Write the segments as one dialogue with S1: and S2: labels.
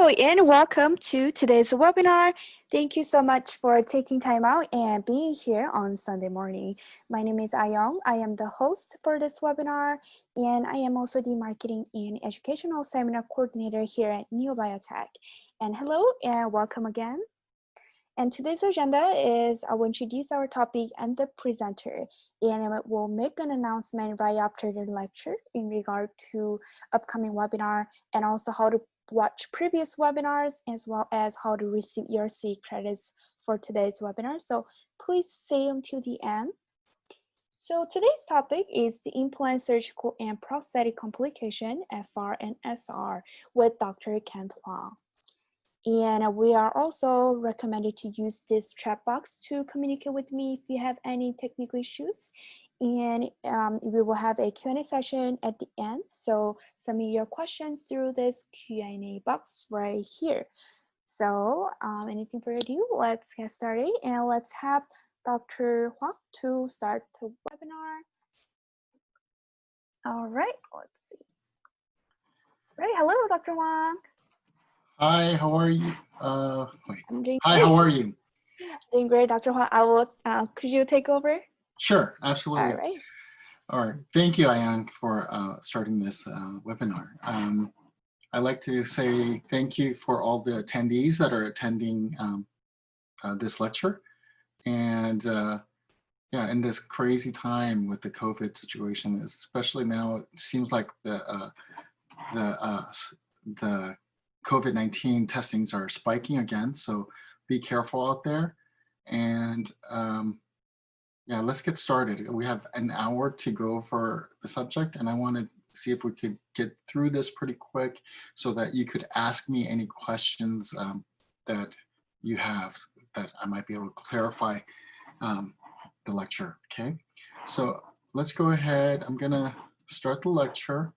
S1: Hello and welcome to today's webinar. Thank you so much for taking time out and being here on Sunday morning. My name is Hwang. I am the host for this webinar, and I am also the Marketing and Educational Seminar Coordinator here at Neobiotech. And hello and welcome again. And today's agenda is I will introduce our topic and the presenter, and we'll make an announcement right after the lecture in regard to upcoming webinar and also how to watch previous webinars as well as how to receive your C credits for today's webinar. So please stay until the end. So today's topic is the implant surgical and prosthetic complication, FR and SR, with Dr. Kent Hwang. And we are also recommended to use this chat box to communicate with me if you have any technical issues. And we will have a Q&A session at the end. So submit your questions through this Q&A box right here. So anything further ado, let's get started. And let's have Dr. Hwang to start the webinar. All right, let's see. All right, hello, Dr. Hwang.
S2: Hi, how are you?
S1: I'm doing
S2: Hi,
S1: great.
S2: how are you?
S1: Doing great, Dr. Hwang. I will, could you take over?
S2: Sure, absolutely.
S1: All right.
S2: All right. Thank you, Hwang, for starting this webinar. I'd like to say thank you for all the attendees that are attending this lecture. And yeah, in this crazy time with the COVID situation, especially now, it seems like the COVID-19 testings are spiking again, so be careful out there. And yeah, let's get started. We have an hour to go for the subject, and I want to see if we could get through this pretty quick so that you could ask me any questions that you have that I might be able to clarify the lecture, okay? So let's go ahead. I'm gonna start the lecture.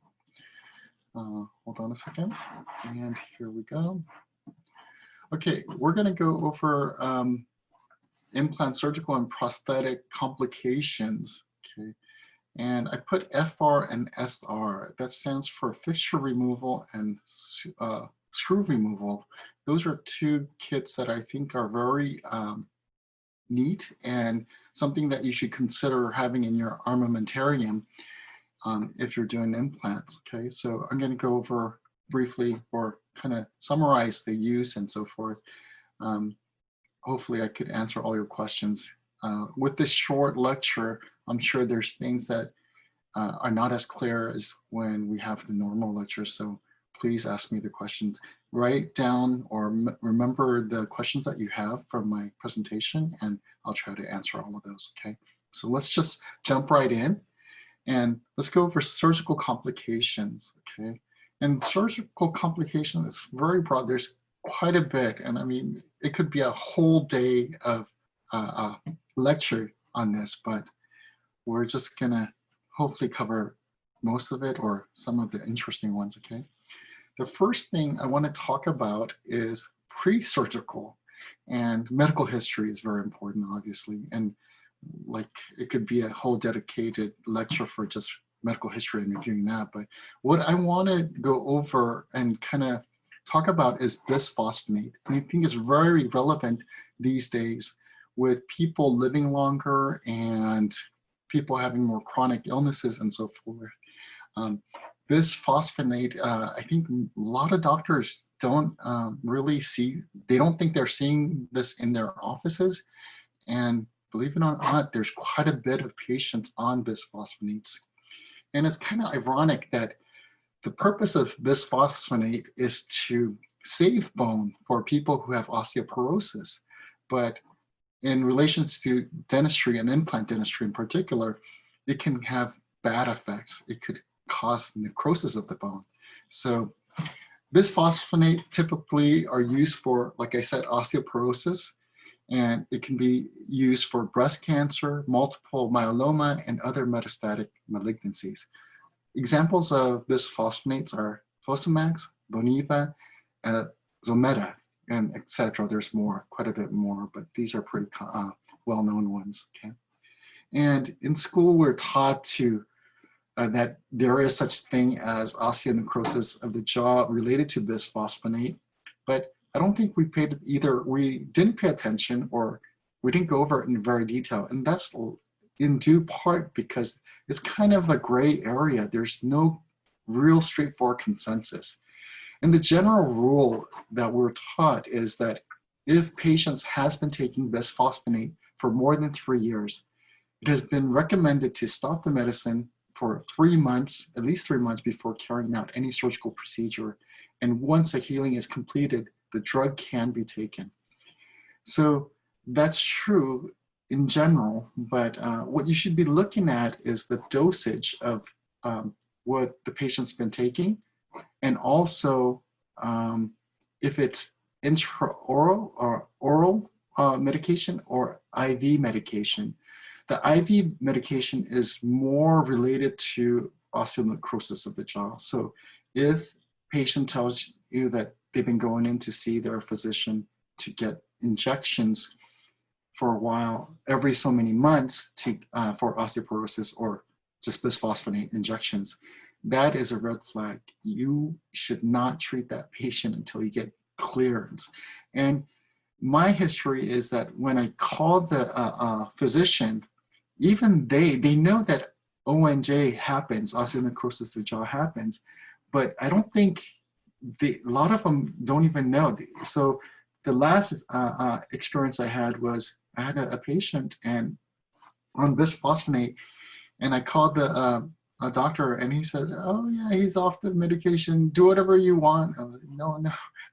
S2: Hold on a second, and here we go. Okay, we're going to go over implant surgical and prosthetic complications. Okay, and I put FR and SR. That stands for fixture removal and screw removal. Those are two kits that I think are very neat and something that you should consider having in your armamentarium. If you're doing implants, okay? So I'm going to go over briefly or kind of summarize the use and so forth. Hopefully I could answer all your questions. With this short lecture, I'm sure there's things that are not as clear as when we have the normal lecture, so please ask me the questions. Write down or remember the questions that you have from my presentation, and I'll try to answer all of those, okay? So let's just jump right in. And let's go over surgical complications, okay? And surgical complication is very broad. There's quite a bit. And I mean, it could be a whole day of lecture on this, but we're just gonna hopefully cover most of it or some of the interesting ones, okay? The first thing I wanna talk about is pre-surgical, and medical history is very important, obviously. And like it could be a whole dedicated lecture for just medical history and reviewing that. But what I want to go over and kind of talk about is bisphosphonate. And I think it's very relevant these days with people living longer and people having more chronic illnesses and so forth. Bisphosphonate, I think a lot of doctors don't really see, they don't think they're seeing this in their offices. And believe it or not, there's quite a bit of patients on bisphosphonates. And it's kind of ironic that the purpose of bisphosphonate is to save bone for people who have osteoporosis. But in relation to dentistry and implant dentistry in particular, it can have bad effects. It could cause necrosis of the bone. So bisphosphonate typically are used for, like I said, osteoporosis. And it can be used for breast cancer, multiple myeloma, and other metastatic malignancies. Examples of bisphosphonates are Fosamax, Boniva, Zometa, and etc. There's more, quite a bit more, but these are pretty well-known ones, okay? And in school, we're taught to that there is such thing as osteonecrosis of the jaw related to bisphosphonate. but I don't think we paid either. We didn't pay attention or we didn't go over it in very detail. And that's in due part because it's kind of a gray area. There's no real straightforward consensus. And the general rule that we're taught is that if patients has been taking bisphosphonate for more than 3 years, it has been recommended to stop the medicine for 3 months, at least 3 months before carrying out any surgical procedure. And once a healing is completed, the drug can be taken. So that's true in general, but what you should be looking at is the dosage of what the patient's been taking, and also if it's intraoral or oral medication or IV medication. The IV medication is more related to osteonecrosis of the jaw. So if patient tells you that they've been going in to see their physician to get injections for a while, every so many months to, for osteoporosis or just bisphosphonate injections, that is a red flag. You should not treat that patient until you get clearance. And my history is that when I called the physician, even they know that ONJ happens, osteonecrosis of the jaw happens, but I don't think a lot of them don't even know. So the last experience I had was I had a patient and on bisphosphonate, and I called the a doctor, and he said, "Oh yeah, he's off the medication. Do whatever you want." I was like, "No,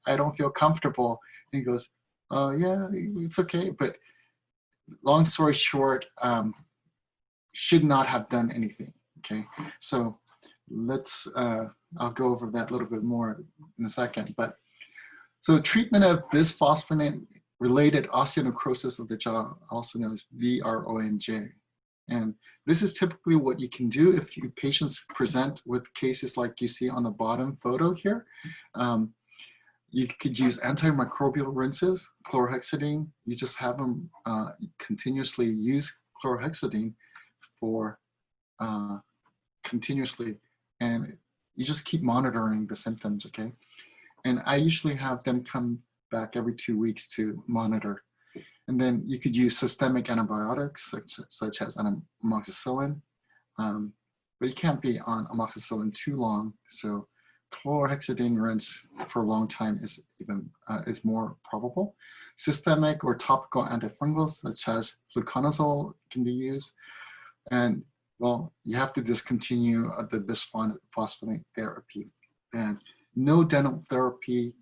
S2: I don't feel comfortable." And he goes, "Oh yeah, it's okay." But long story short, should not have done anything. Okay, so let's. I'll go over that a little bit more in a second. But so treatment of bisphosphonate-related osteonecrosis of the jaw, also known as BRONJ. And this is typically what you can do if your patients present with cases like you see on the bottom photo here. You could use antimicrobial rinses, chlorhexidine. You just have them continuously use chlorhexidine for continuously, and you just keep monitoring the symptoms, okay? And I usually have them come back every 2 weeks to monitor. And then you could use systemic antibiotics such as amoxicillin, but you can't be on amoxicillin too long. So chlorhexidine rinse for a long time is more probable. Systemic or topical antifungals such as fluconazole can be used. And well, you have to discontinue the bisphosphonate therapy. And no dental therapy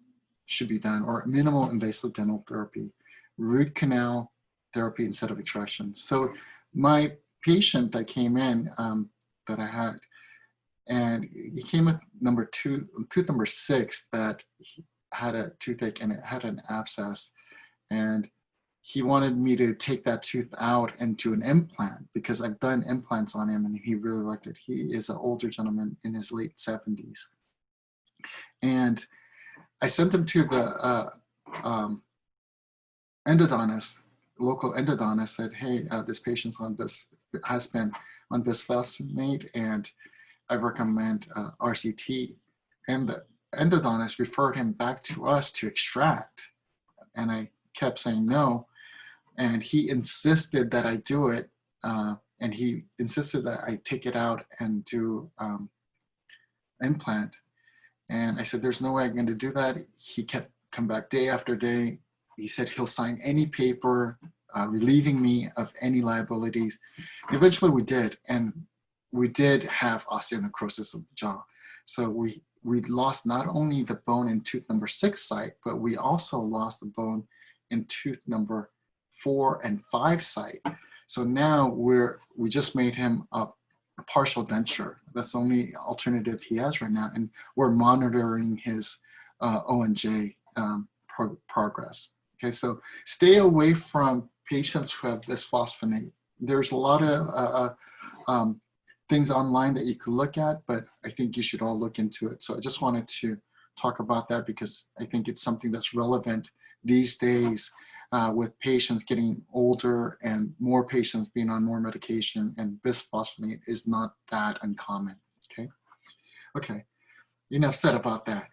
S2: should be done, or minimal invasive dental therapy. Root canal therapy instead of extraction. So my patient that came in that I had, and he came with tooth number 6 that had a toothache and it had an abscess. And he wanted me to take that tooth out and do an implant because I've done implants on him and he really liked it. He is an older gentleman in his late 70s. And I sent him to the endodontist, local endodontist, said, "Hey, this patient's has been on bisphosphonate, and I recommend RCT." And the endodontist referred him back to us to extract, and I kept saying no, and he insisted that I do it, and he insisted that I take it out and do implant. And I said, "There's no way I'm going to do that." He kept come back day after day. He said he'll sign any paper relieving me of any liabilities. Eventually we did, and we did have osteonecrosis of the jaw. So we lost not only the bone in tooth number 6 site, but we also lost the bone in tooth number 4 and 5 site. So now we just made him a partial denture. That's the only alternative he has right now, and we're monitoring his ONJ progress. Okay, so stay away from patients who have bisphosphonate. There's a lot of things online that you could look at, but I think you should all look into it. So I just wanted to talk about that because I think it's something that's relevant these days with patients getting older and more patients being on more medication, and bisphosphonate is not that uncommon, okay? Okay, enough said about that.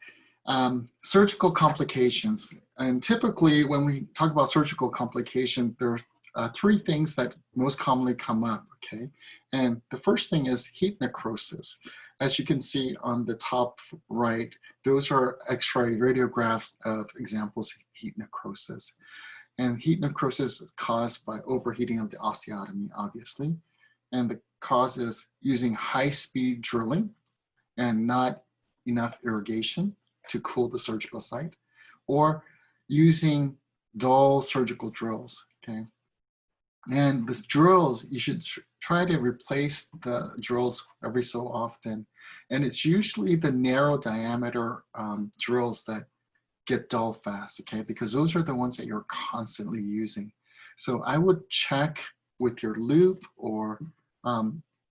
S2: Surgical complications. And typically when we talk about surgical complication, there are three things that most commonly come up, okay? And the first thing is heat necrosis. As you can see on the top right, those are X-ray radiographs of examples of heat necrosis. And heat necrosis is caused by overheating of the osteotomy, obviously. And the cause is using high-speed drilling and not enough irrigation to cool the surgical site, or using dull surgical drills, okay? And the drills, you should try to replace the drills every so often. And it's usually the narrow diameter drills that get dull fast, okay? Because those are the ones that you're constantly using. So I would check with your loop, or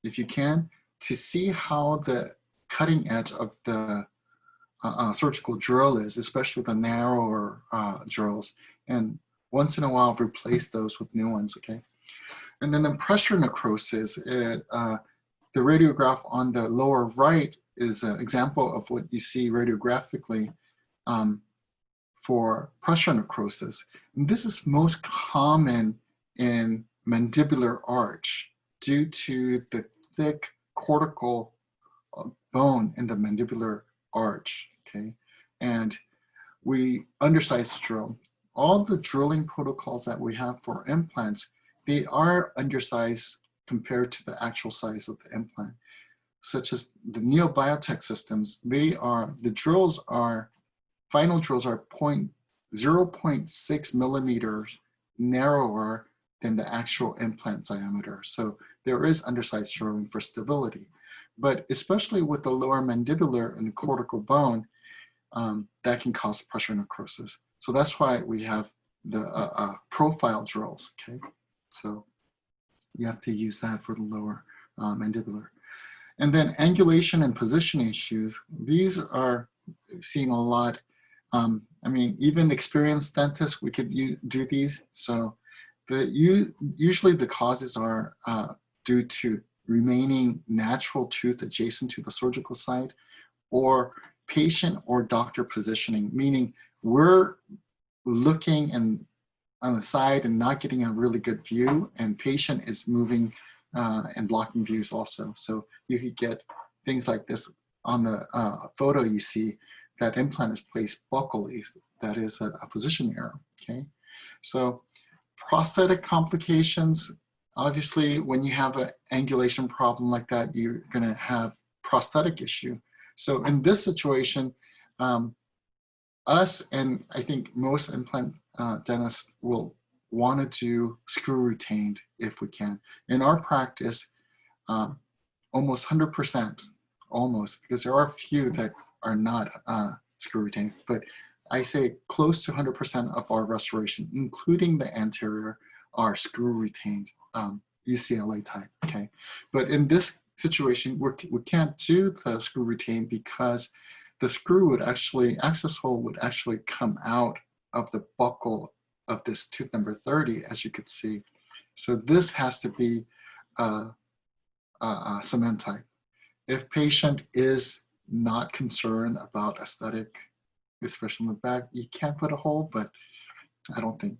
S2: if you can, to see how the cutting edge of the surgical drill is, especially the narrower drills. And once in a while, replace those with new ones, okay? And then the pressure necrosis, the radiograph on the lower right is an example of what you see radiographically for pressure necrosis. And this is most common in mandibular arch due to the thick cortical bone in the mandibular arch, okay? And we undersize drill. All the drilling protocols that we have for implants, they are undersized compared to the actual size of the implant. Such as the neobiotech systems, the drills are, final drills are 0.6 millimeters narrower than the actual implant diameter. So there is undersized drilling for stability. But especially with the lower mandibular and the cortical bone, that can cause pressure necrosis. So that's why we have the profile drills, okay? So you have to use that for the lower mandibular. And then angulation and position issues, these are seeing a lot. I mean, even experienced dentists, we could do these. So usually the causes are due to remaining natural tooth adjacent to the surgical site, or patient or doctor positioning, meaning we're looking on the side and not getting a really good view, and patient is moving and blocking views also. So you could get things like this on the photo you see, that implant is placed buccally. That is a position error, okay? So prosthetic complications, obviously when you have an angulation problem like that, you're gonna have prosthetic issue. So in this situation, us and I think most implant dentists will want to do screw retained if we can. In our practice, almost 100%, almost, because there are a few that are not screw retained, but I say close to 100% of our restoration, including the anterior, are screw retained, UCLA type, okay? But in this situation, we can't do the screw retained because the screw would actually, access hole would actually come out of the buccal of this tooth number 30, as you could see. So this has to be cement type. If patient is not concerned about aesthetic, especially in the back, you can't put a hole, but I don't think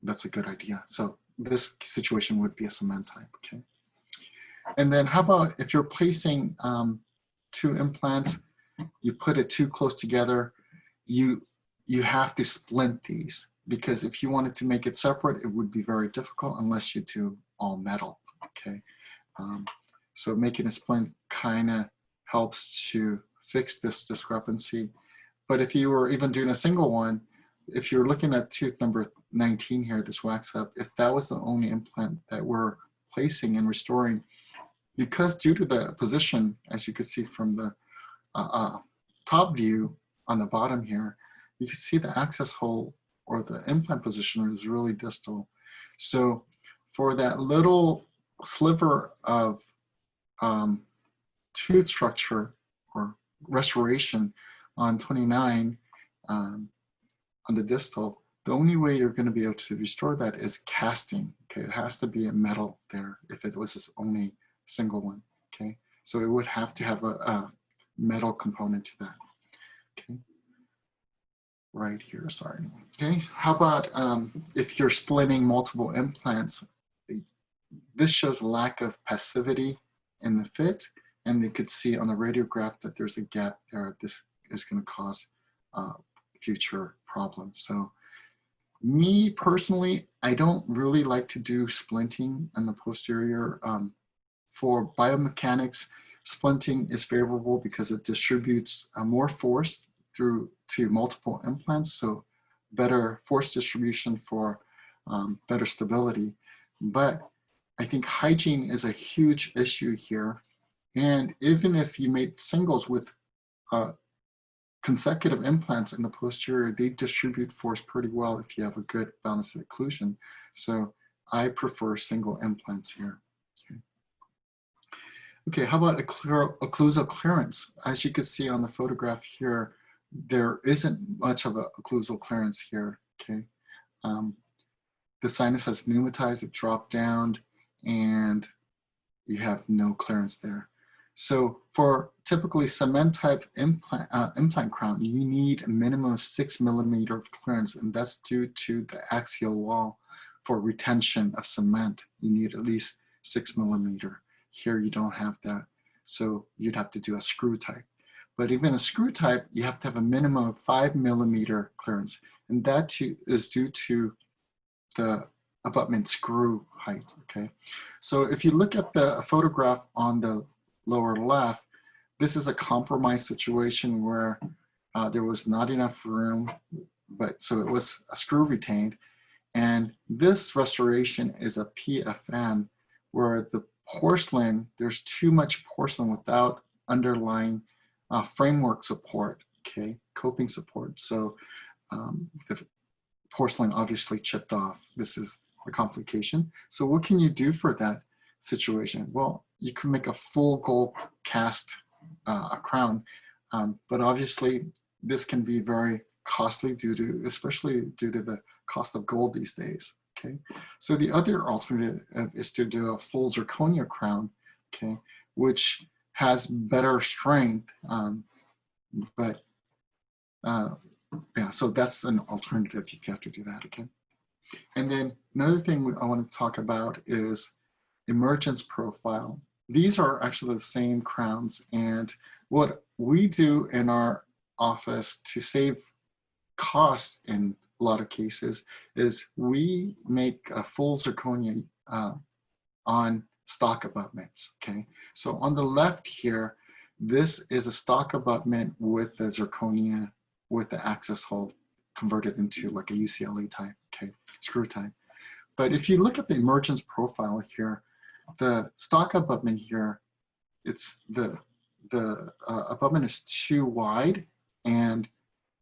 S2: that's a good idea. So this situation would be a cement type, okay? And then how about if you're placing two implants, you put it too close together, you have to splint these, because if you wanted to make it separate, it would be very difficult unless you do all metal, okay? So making a splint kind of helps to fix this discrepancy. But if you were even doing a single one, if you're looking at tooth number 19 here, this wax up, if that was the only implant that we're placing and restoring, because due to the position, as you could see from the top view on the bottom here, you can see the access hole or the implant position is really distal. So for that little sliver of tooth structure or restoration on 29 on the distal, the only way you're going to be able to restore that is casting. Okay, it has to be a metal there if it was this only single one. Okay, so it would have to have a metal component to that. Okay, right here, sorry. Okay, how about if you're splitting multiple implants? This shows a lack of passivity in the fit, and you could see on the radiograph that there's a gap there. This is going to cause future problems. So me personally, I don't really like to do splinting in the posterior. For biomechanics, splinting is favorable because it distributes more force through to multiple implants, so better force distribution for better stability. But I think hygiene is a huge issue here. And even if you made singles with consecutive implants in the posterior, they distribute force pretty well if you have a good balanced occlusion. So I prefer single implants here. Okay, how about occlusal clearance? As you can see on the photograph here, there isn't much of a occlusal clearance here, okay? The sinus has pneumatized, it dropped down, and you have no clearance there. So for typically cement type implant crown, you need a minimum of 6 millimeter of clearance, and that's due to the axial wall. For retention of cement, you need at least 6 millimeter. Here you don't have that, so you'd have to do a screw type. But even a screw type, you have to have a minimum of 5 millimeter clearance, and that too is due to the abutment screw height, okay? So if you look at the photograph on the lower left, this is a compromised situation where there was not enough room, but so it was a screw retained. And this restoration is a PFM where the porcelain, there's too much porcelain without underlying framework support, okay, coping support. So the porcelain obviously chipped off. This is a complication. So what can you do for that situation? Well, you can make a full gold cast a crown, but obviously this can be very costly especially due to the cost of gold these days, okay? So the other alternative is to do a full zirconia crown, okay, which has better strength, yeah, so that's an alternative if you have to do that, okay? And then another thing I want to talk about is emergence profile. These are actually the same crowns, and what we do in our office to save costs in a lot of cases is we make a full zirconia on stock abutments, okay? So on the left here, this is a stock abutment with the zirconia with the access hole converted into like a UCLA type, okay, screw type. But if you look at the emergence profile here, the stock abutment here, it's the abutment is too wide and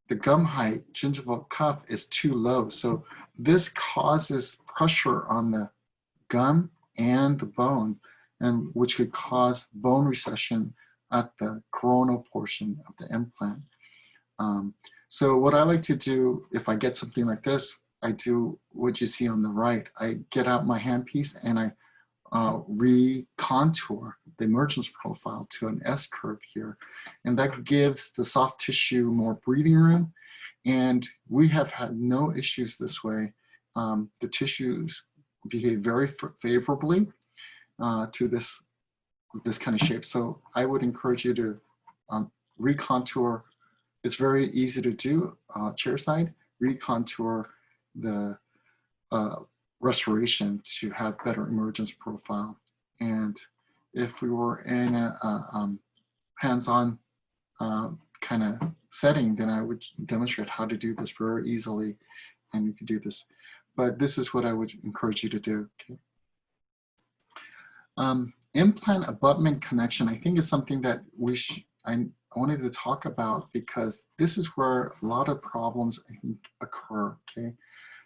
S2: the gum height, gingival cuff, is too low. So this causes pressure on the gum and the bone, and which could cause bone recession at the coronal portion of the implant. So what I like to do if I get something like this, I do what you see on the right. I get out my handpiece and I recontour the emergence profile to an S curve here. And that gives the soft tissue more breathing room. And we have had no issues this way. The tissues behave very favorably to this kind of shape. So I would encourage you to recontour. It's very easy to do chairside, recontour the restoration to have better emergence profile. And if we were in a hands-on kind of setting, then I would demonstrate how to do this very easily, and you can do this. But this is what I would encourage you to do. Okay. Implant abutment connection, I think, is something that I wanted to talk about because this is where a lot of problems, I think, occur. Okay.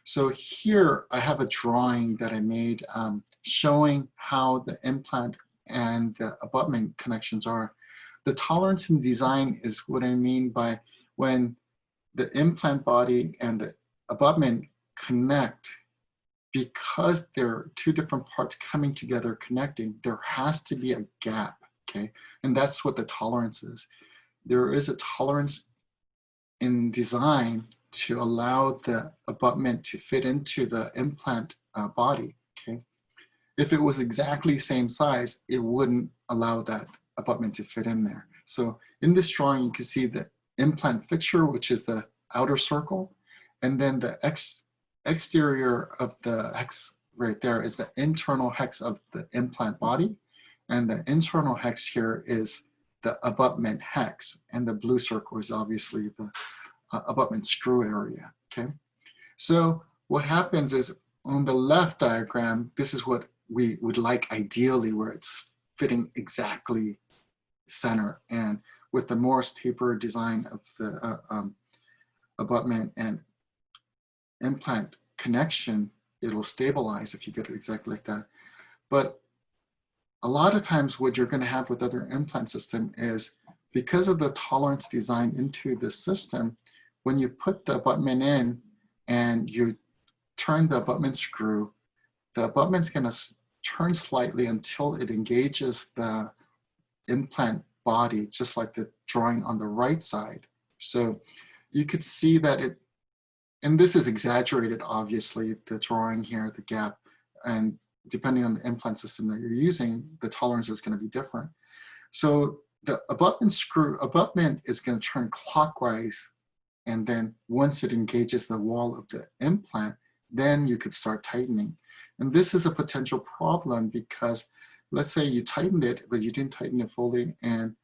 S2: So here I have a drawing that I made showing how the implant and the abutment connections are. The tolerance in design is what I mean by when the implant body and the abutment connect, because they're two different parts coming together, connecting, there has to be a gap, okay? And that's what the tolerance is. There is a tolerance in design to allow the abutment to fit into the implant body, okay? If it was exactly same size, it wouldn't allow that abutment to fit in there. So in this drawing, you can see the implant fixture, which is the outer circle, and then the exterior of the hex right there is the internal hex of the implant body, and the internal hex here is the abutment hex, and the blue circle is obviously the abutment screw area, okay? So what happens is on the left diagram, this is what we would like ideally, where it's fitting exactly center, and with the Morse taper design of the abutment and implant connection, it'll stabilize if you get it exactly like that. But a lot of times what you're going to have with other implant system is, because of the tolerance design into the system, when you put the abutment in and you turn the abutment screw, the abutment's going to turn slightly until it engages the implant body, just like the drawing on the right side. So you could see that it, and this is exaggerated, obviously, the drawing here, the gap, and depending on the implant system that you're using, the tolerance is going to be different. So the abutment is going to turn clockwise, and then once it engages the wall of the implant, then you could start tightening. And this is a potential problem because let's say you tightened it, but you didn't tighten it fully, and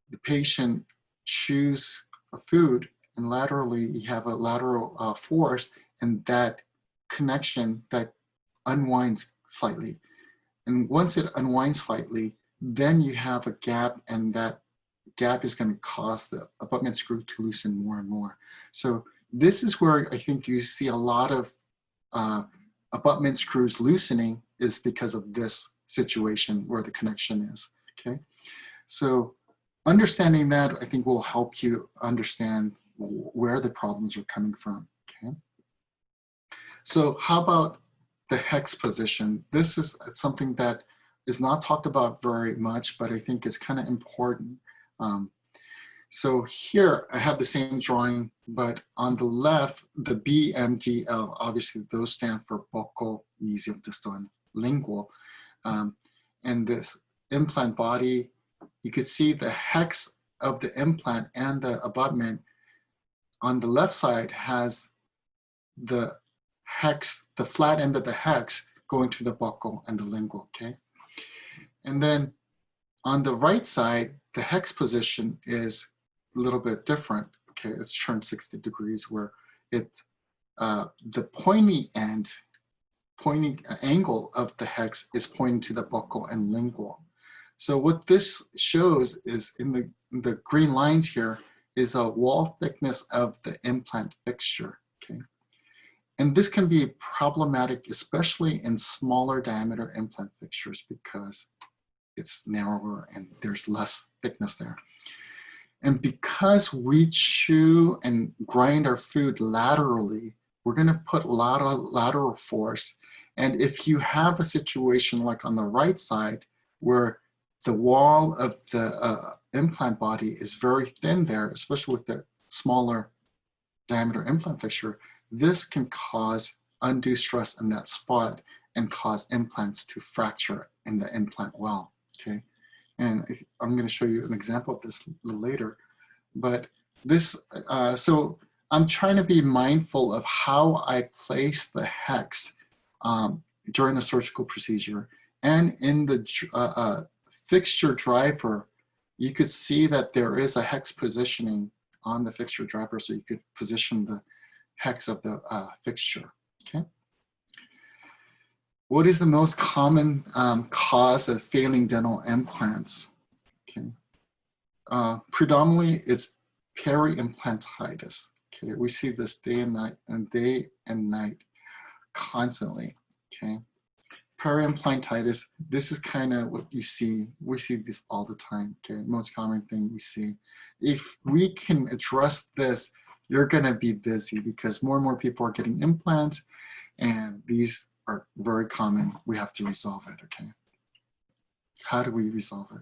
S2: the patient chews a food, and laterally you have a lateral force, and that connection that unwinds slightly. And once it unwinds slightly, then you have a gap, and that gap is going to cause the abutment screw to loosen more and more. So this is where I think you see a lot of abutment screws loosening, is because of this situation where the connection is, okay? So understanding that, I think, will help you understand where the problems are coming from, okay? So how about the hex position? This is something that is not talked about very much, but I think is kind of important. So here I have the same drawing, but on the left, the BMDL, obviously those stand for buccal, mesial, distal, and lingual. And this implant body, you could see the hex of the implant and the abutment on the left side has the hex, the flat end of the hex going to the buccal and the lingual, okay? And then on the right side, the hex position is a little bit different, okay? It's turned 60 degrees where it, the pointy angle of the hex is pointing to the buccal and lingual. So what this shows is in the green lines here is a wall thickness of the implant fixture, okay? And this can be problematic, especially in smaller diameter implant fixtures, because it's narrower and there's less thickness there. And because we chew and grind our food laterally, we're going to put lateral force. And if you have a situation like on the right side where the wall of the implant body is very thin there, especially with the smaller diameter implant fixture, this can cause undue stress in that spot and cause implants to fracture in the implant well, okay? And I'm going to show you an example of this a little later. But this, so I'm trying to be mindful of how I place the hex during the surgical procedure. And in the fixture driver, you could see that there is a hex positioning on the fixture driver, so you could position the hex of the fixture, okay? What is the most common cause of failing dental implants? Okay. Predominantly, it's peri-implantitis. Okay, we see this day and night constantly. Okay, peri-implantitis. This is kind of what you see. We see this all the time. Okay, most common thing we see. If we can address this, you're going to be busy because more and more people are getting implants, and these are very common. We have to resolve it. Okay, how do we resolve it?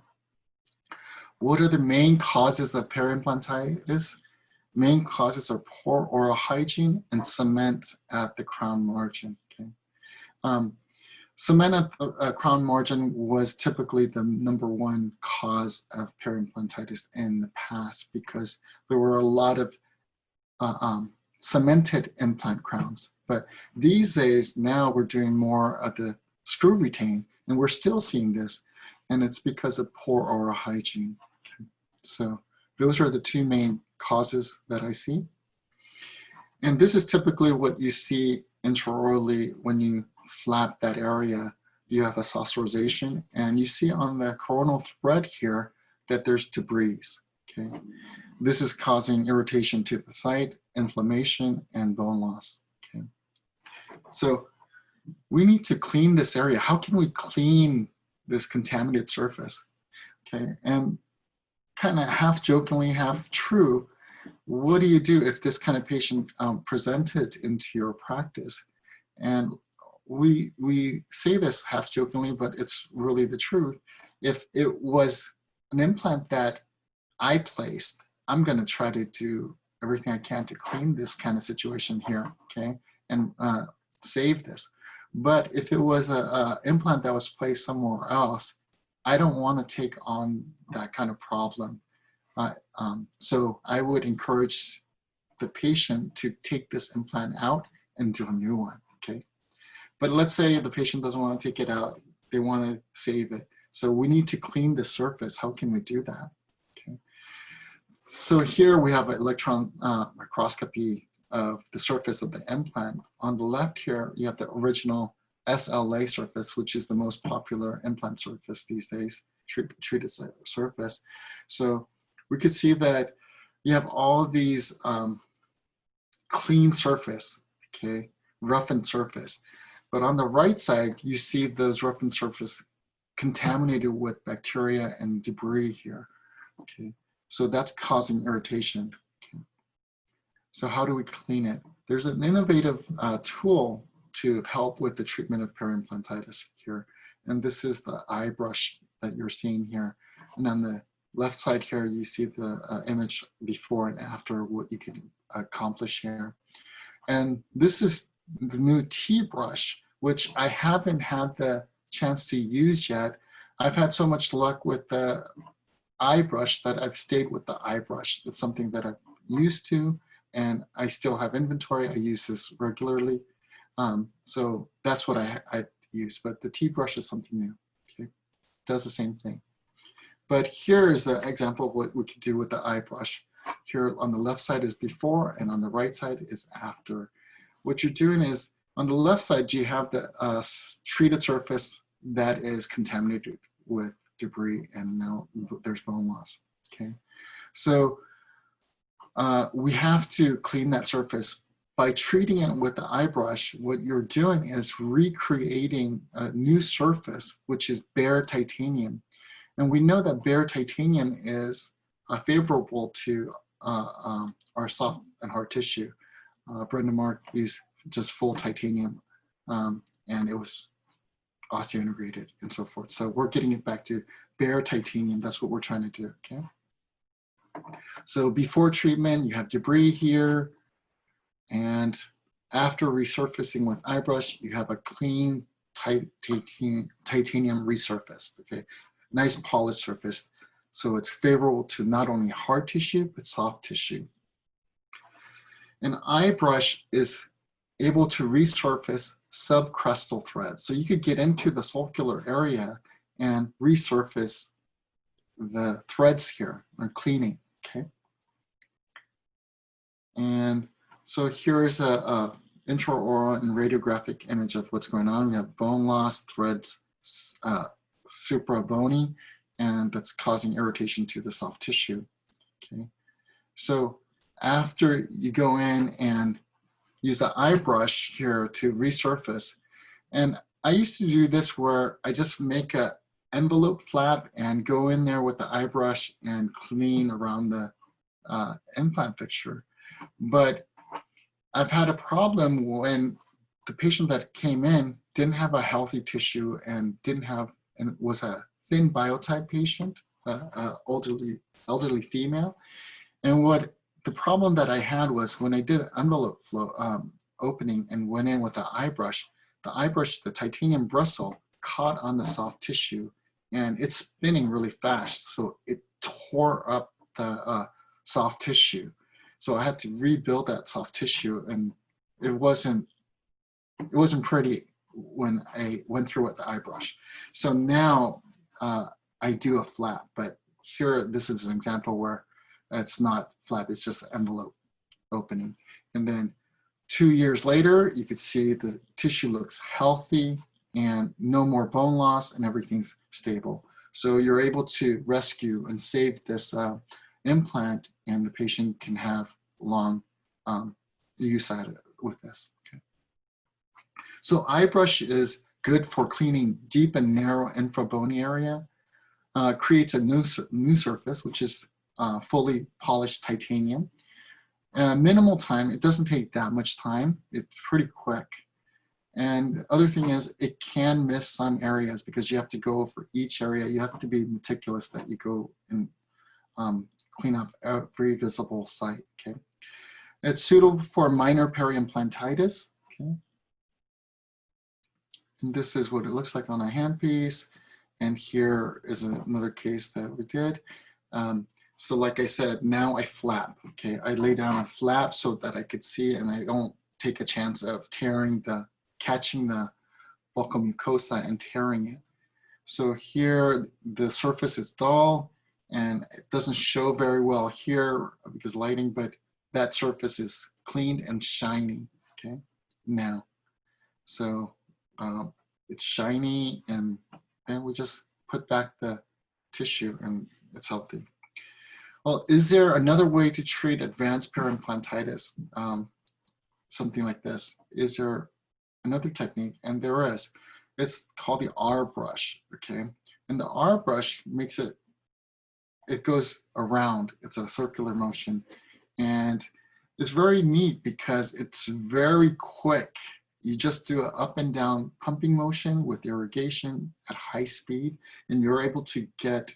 S2: What are the main causes of peri-implantitis? main causes are poor oral hygiene and cement at the crown margin. Okay. Cement at the crown margin was typically the #1 cause of peri-implantitis in the past because there were a lot of cemented implant crowns. But these days, now we're doing more of the screw retain, and we're still seeing this, and it's because of poor oral hygiene. Okay. So those are the two main causes that I see. And this is typically what you see intraorally when you flap that area. You have a saucerization, and you see on the coronal thread here that there's debris. Okay. This is causing irritation to the site, inflammation, and bone loss. Okay. So we need to clean this area. How can we clean this contaminated surface? Okay. And kind of half jokingly, half true, what do you do if this kind of patient presented into your practice? And we say this half jokingly, but it's really the truth. If it was an implant that I placed, I'm going to try to do everything I can to clean this kind of situation here, okay, and save this. But if it was an implant that was placed somewhere else, I don't want to take on that kind of problem. So I would encourage the patient to take this implant out and do a new one, okay? But let's say the patient doesn't want to take it out, they want to save it. So we need to clean the surface. How can we do that? Okay. So here we have an electron microscopy of the surface of the implant. On the left here, you have the original SLA surface, which is the most popular implant surface these days, treated surface. So we could see that you have all these clean surface, okay, roughened surface. But on the right side, you see those roughened surface contaminated with bacteria and debris here, okay. So that's causing irritation. Okay. So how do we clean it? There's an innovative tool to help with the treatment of peri-implantitis here. And this is the eye brush that you're seeing here. And on the left side here, you see the image before and after what you can accomplish here. And this is the new T-brush, which I haven't had the chance to use yet. I've had so much luck with the eye brush that I've stayed with the eye brush. That's something that I'm used to, and I still have inventory. I use this regularly. So that's what I use, but the T-brush is something new, okay? Does the same thing. But here is the example of what we could do with the eye brush. Here on the left side is before, and on the right side is after. What you're doing is, on the left side, you have the treated surface that is contaminated with debris, and now there's bone loss, okay? So we have to clean that surface. By treating it with the eye brush, what you're doing is recreating a new surface, which is bare titanium. And we know that bare titanium is favorable to our soft and hard tissue. Brenda Mark used just full titanium, and it was osseointegrated and so forth. So we're getting it back to bare titanium. That's what we're trying to do, okay? So before treatment, you have debris here, and after resurfacing with eye brush, you have a clean titanium resurfaced, okay? Nice polished surface. So it's favorable to not only hard tissue, but soft tissue. An eye brush is able to resurface subcrustal threads. So you could get into the sulcular area and resurface the threads here, or cleaning, okay? And so here's a intraoral and radiographic image of what's going on. We have bone loss, threads, suprabony, and that's causing irritation to the soft tissue, okay? So after you go in and use the eye brush here to resurface, and I used to do this where I just make a envelope flap and go in there with the eye brush and clean around the implant fixture. But I've had a problem when the patient that came in didn't have a healthy tissue and was a thin biotype patient, elderly female. And what the problem that I had was when I did envelope flow opening and went in with the eye brush, the titanium bristle caught on the soft tissue and it's spinning really fast. So it tore up the soft tissue. So I had to rebuild that soft tissue, and it wasn't pretty when I went through with the eye brush. So now I do a flap, but here this is an example where it's not flap, it's just envelope opening. And then 2 years later, you can see the tissue looks healthy and no more bone loss and everything's stable. So you're able to rescue and save this implant, and the patient can have long use out of it with this. Okay. So eye brush is good for cleaning deep and narrow infrabony area, creates a new surface, which is fully polished titanium. Minimal time, it doesn't take that much time, it's pretty quick. And the other thing is it can miss some areas because you have to go for each area. You have to be meticulous that you go and clean up every visible site. Okay, it's suitable for minor peri-implantitis. Okay, and this is what it looks like on a handpiece. And here is another case that we did. So like I said, now I flap. Okay, I lay down a flap so that I could see and I don't take a chance of catching the buccal mucosa and tearing it. So here the surface is dull and it doesn't show very well here because lighting, but that surface is cleaned and shiny. Okay, now, so it's shiny, and then we just put back the tissue and it's healthy. Well, is there another way to treat advanced peri-implantitis? Something like this. Is there another technique? And there is. It's called the R brush, okay? And the R brush makes it goes around. It's a circular motion. And it's very neat because it's very quick. You just do an up and down pumping motion with irrigation at high speed, and you're able to get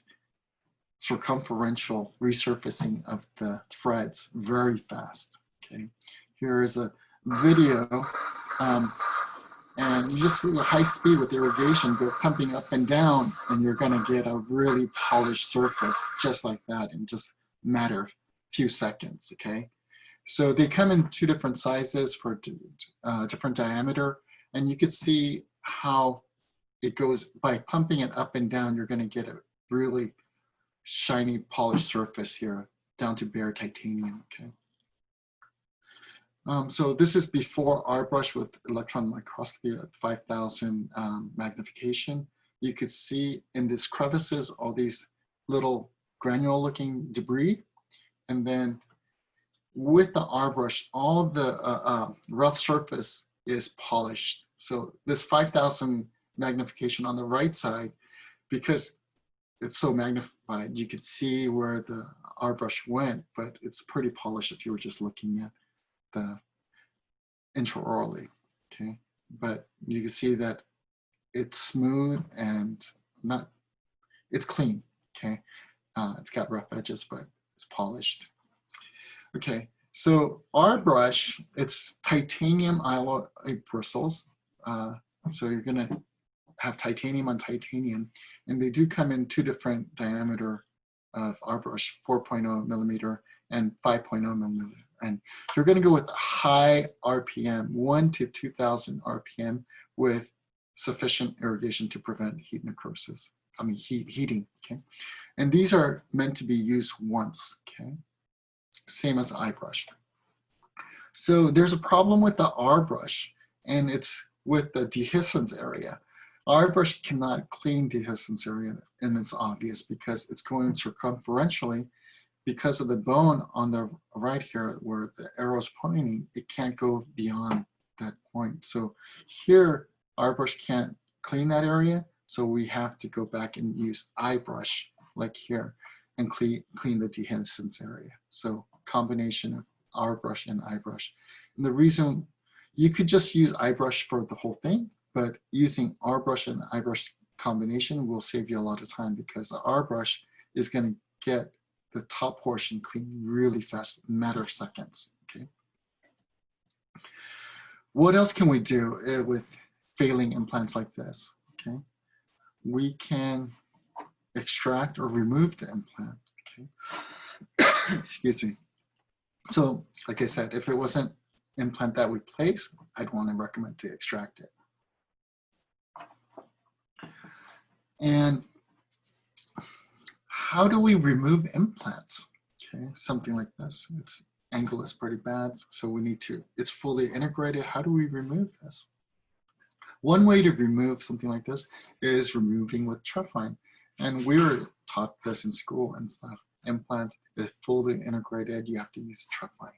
S2: circumferential resurfacing of the threads very fast. Okay, here is a video, and you just do a high speed with irrigation, go pumping up and down, and you're going to get a really polished surface just like that in just a matter of few seconds. Okay, so they come in 2 different sizes for different diameter, and you can see how it goes by pumping it up and down. You're going to get a really shiny polished surface here down to bare titanium. Okay. So this is before our brush with electron microscopy at 5,000 magnification. You could see in these crevices all these little granule looking debris, and then with the R brush, all the rough surface is polished. So this 5,000 magnification on the right side, because it's so magnified, you could see where the R brush went, but it's pretty polished if you were just looking at the intraorally, okay? But you can see that it's smooth and it's clean, okay? It's got rough edges, but it's polished. Okay, so our brush, it's titanium alloy bristles. So you're gonna have titanium on titanium, and they do come in 2 different diameter of our brush, 4.0 millimeter and 5.0 millimeter. And you're gonna go with high RPM, 1 to 2,000 RPM with sufficient irrigation to prevent heat necrosis. I mean, heating, okay? And these are meant to be used once, okay? Same as eye brush. So there's a problem with the R brush, and it's with the dehiscence area. Our brush cannot clean dehiscence area, and it's obvious because it's going circumferentially. Because of the bone on the right here where the arrow is pointing, it can't go beyond that point. So here, our brush can't clean that area, so we have to go back and use eye brush, like here, and clean the dehiscence area. So combination of our brush and eye brush. And the reason, you could just use eye brush for the whole thing, but using our brush and eye brush combination will save you a lot of time because the R brush is going to get the top portion clean really fast, matter of seconds, okay? What else can we do with failing implants like this, okay? We can extract or remove the implant, okay? Excuse me. So, like I said, if it wasn't implant that we place, I'd want to recommend to extract it. And how do we remove implants? Okay, something like this. Its angle is pretty bad, so we need to, it's fully integrated. How do we remove this? One way to remove something like this is removing with trephine. And we were taught this in school and stuff. Implants is fully integrated. You have to use trephine.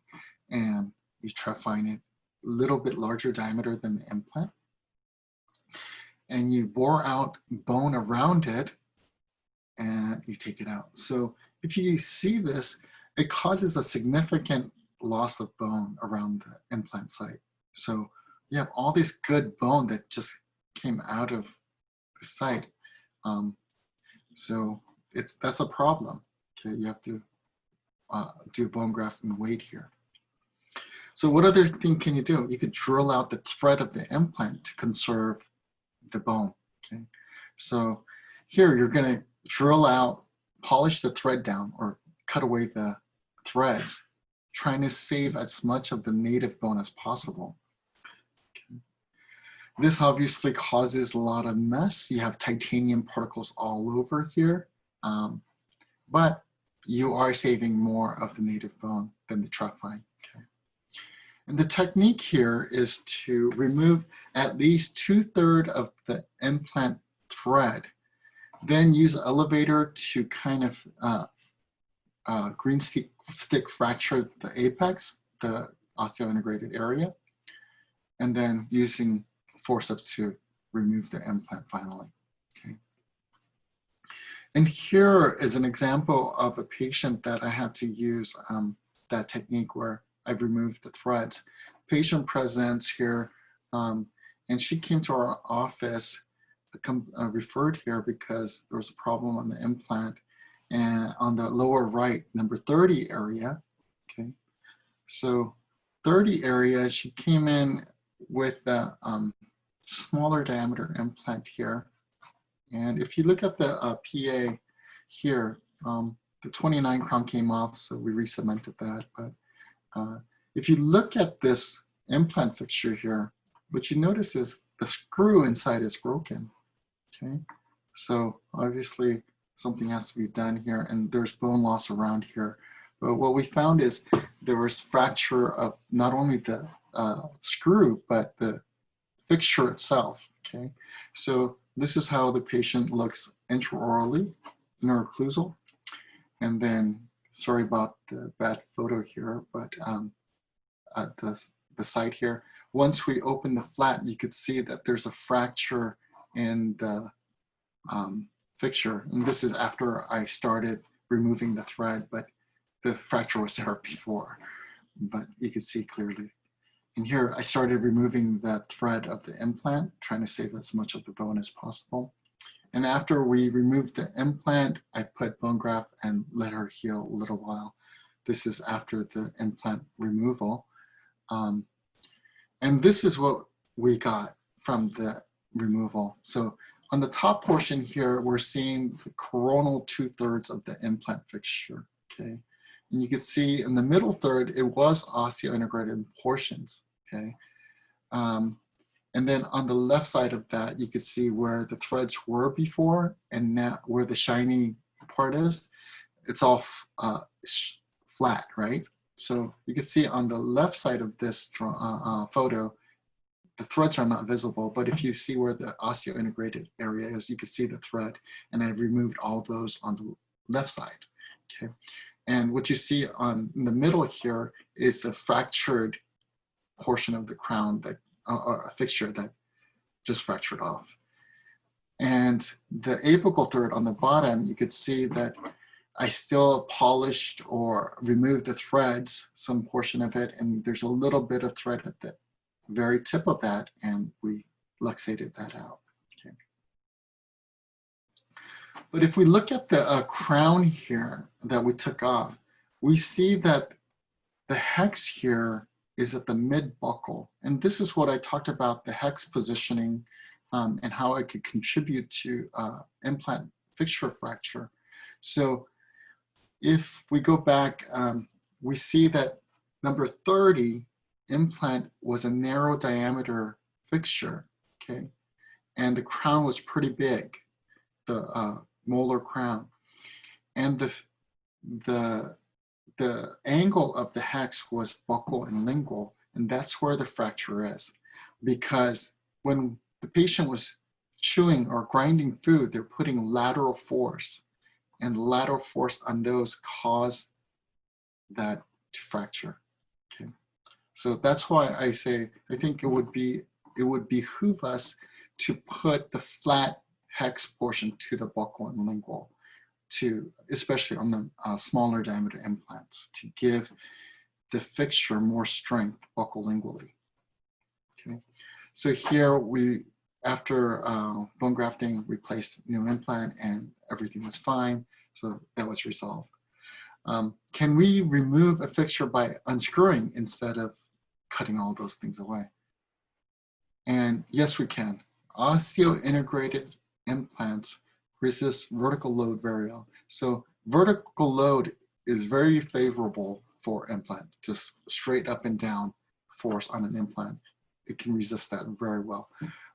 S2: And you trephine it a little bit larger diameter than the implant. And you bore out bone around it and you take it out. So if you see this, it causes a significant loss of bone around the implant site. So you have all this good bone that just came out of the site. So that's a problem. Okay, you have to do bone graft and wait here. So what other thing can you do? You could drill out the thread of the implant to conserve the bone. Okay, so here you're going to drill out, polish the thread down, or cut away the threads, trying to save as much of the native bone as possible. Okay. This obviously causes a lot of mess. You have titanium particles all over here, but you are saving more of the native bone than the trephine. Okay. And the technique here is to remove at least 2/3 of the implant thread, then use an elevator to kind of green stick fracture the apex, the osseointegrated area, and then using forceps to remove the implant finally. Okay. And here is an example of a patient that I had to use that technique where I've removed the threads. Patient presents here, and she came to our office, referred here because there was a problem on the implant and on the lower right, number 30 area. Okay, so 30 area, she came in with the smaller diameter implant here. And if you look at the PA here, the 29 crown came off, so we re-cemented that. But if you look at this implant fixture here, what you notice is the screw inside is broken. Okay, so obviously something has to be done here, and there's bone loss around here. But what we found is there was fracture of not only the screw, but the fixture itself. Okay, so this is how the patient looks intraorally, interocclusal. And then, sorry about the bad photo here, but at the site here, once we open the flap, you could see that there's a fracture in the fixture. And this is after I started removing the thread, but the fracture was there before, but you can see clearly. And here I started removing the thread of the implant, trying to save as much of the bone as possible. And after we removed the implant, I put bone graft and let her heal a little while. This is after the implant removal. And this is what we got from the removal. So on the top portion here, we're seeing the coronal 2/3 of the implant fixture, okay? And you can see in the middle third, it was osseointegrated portions, okay? And then on the left side of that, you can see where the threads were before and now where the shiny part is, it's all flat, right? So you can see on the left side of this photo, the threads are not visible, but if you see where the osseointegrated area is, you can see the thread, and I've removed all those on the left side, okay? And what you see in the middle here is a fractured portion of the crown, that a fixture that just fractured off. And the apical third on the bottom, you could see that I still polished or removed the threads, some portion of it, and there's a little bit of thread at the very tip of that, and we luxated that out. Okay. But if we look at the crown here that we took off, we see that the hex here is at the mid buccal. And this is what I talked about, the hex positioning and how it could contribute to implant fixture fracture. So if we go back, we see that number 30, implant, was a narrow diameter fixture, okay? And the crown was pretty big, the molar crown. And the angle of the hex was buccal and lingual, and that's where the fracture is. Because when the patient was chewing or grinding food, they're putting lateral force, and lateral force on those caused that to fracture. Okay, so that's why I say I think it would behoove us to put the flat hex portion to the buccal and lingual, especially on the smaller diameter implants, to give the fixture more strength buccal lingually. Okay, so here after bone grafting, we placed new implant and everything was fine, so that was resolved. Can we remove a fixture by unscrewing instead of cutting all those things away? And yes, we can. Osteo-integrated implants resist vertical load very well. So vertical load is very favorable for implant, just straight up and down force on an implant. It can resist that very well.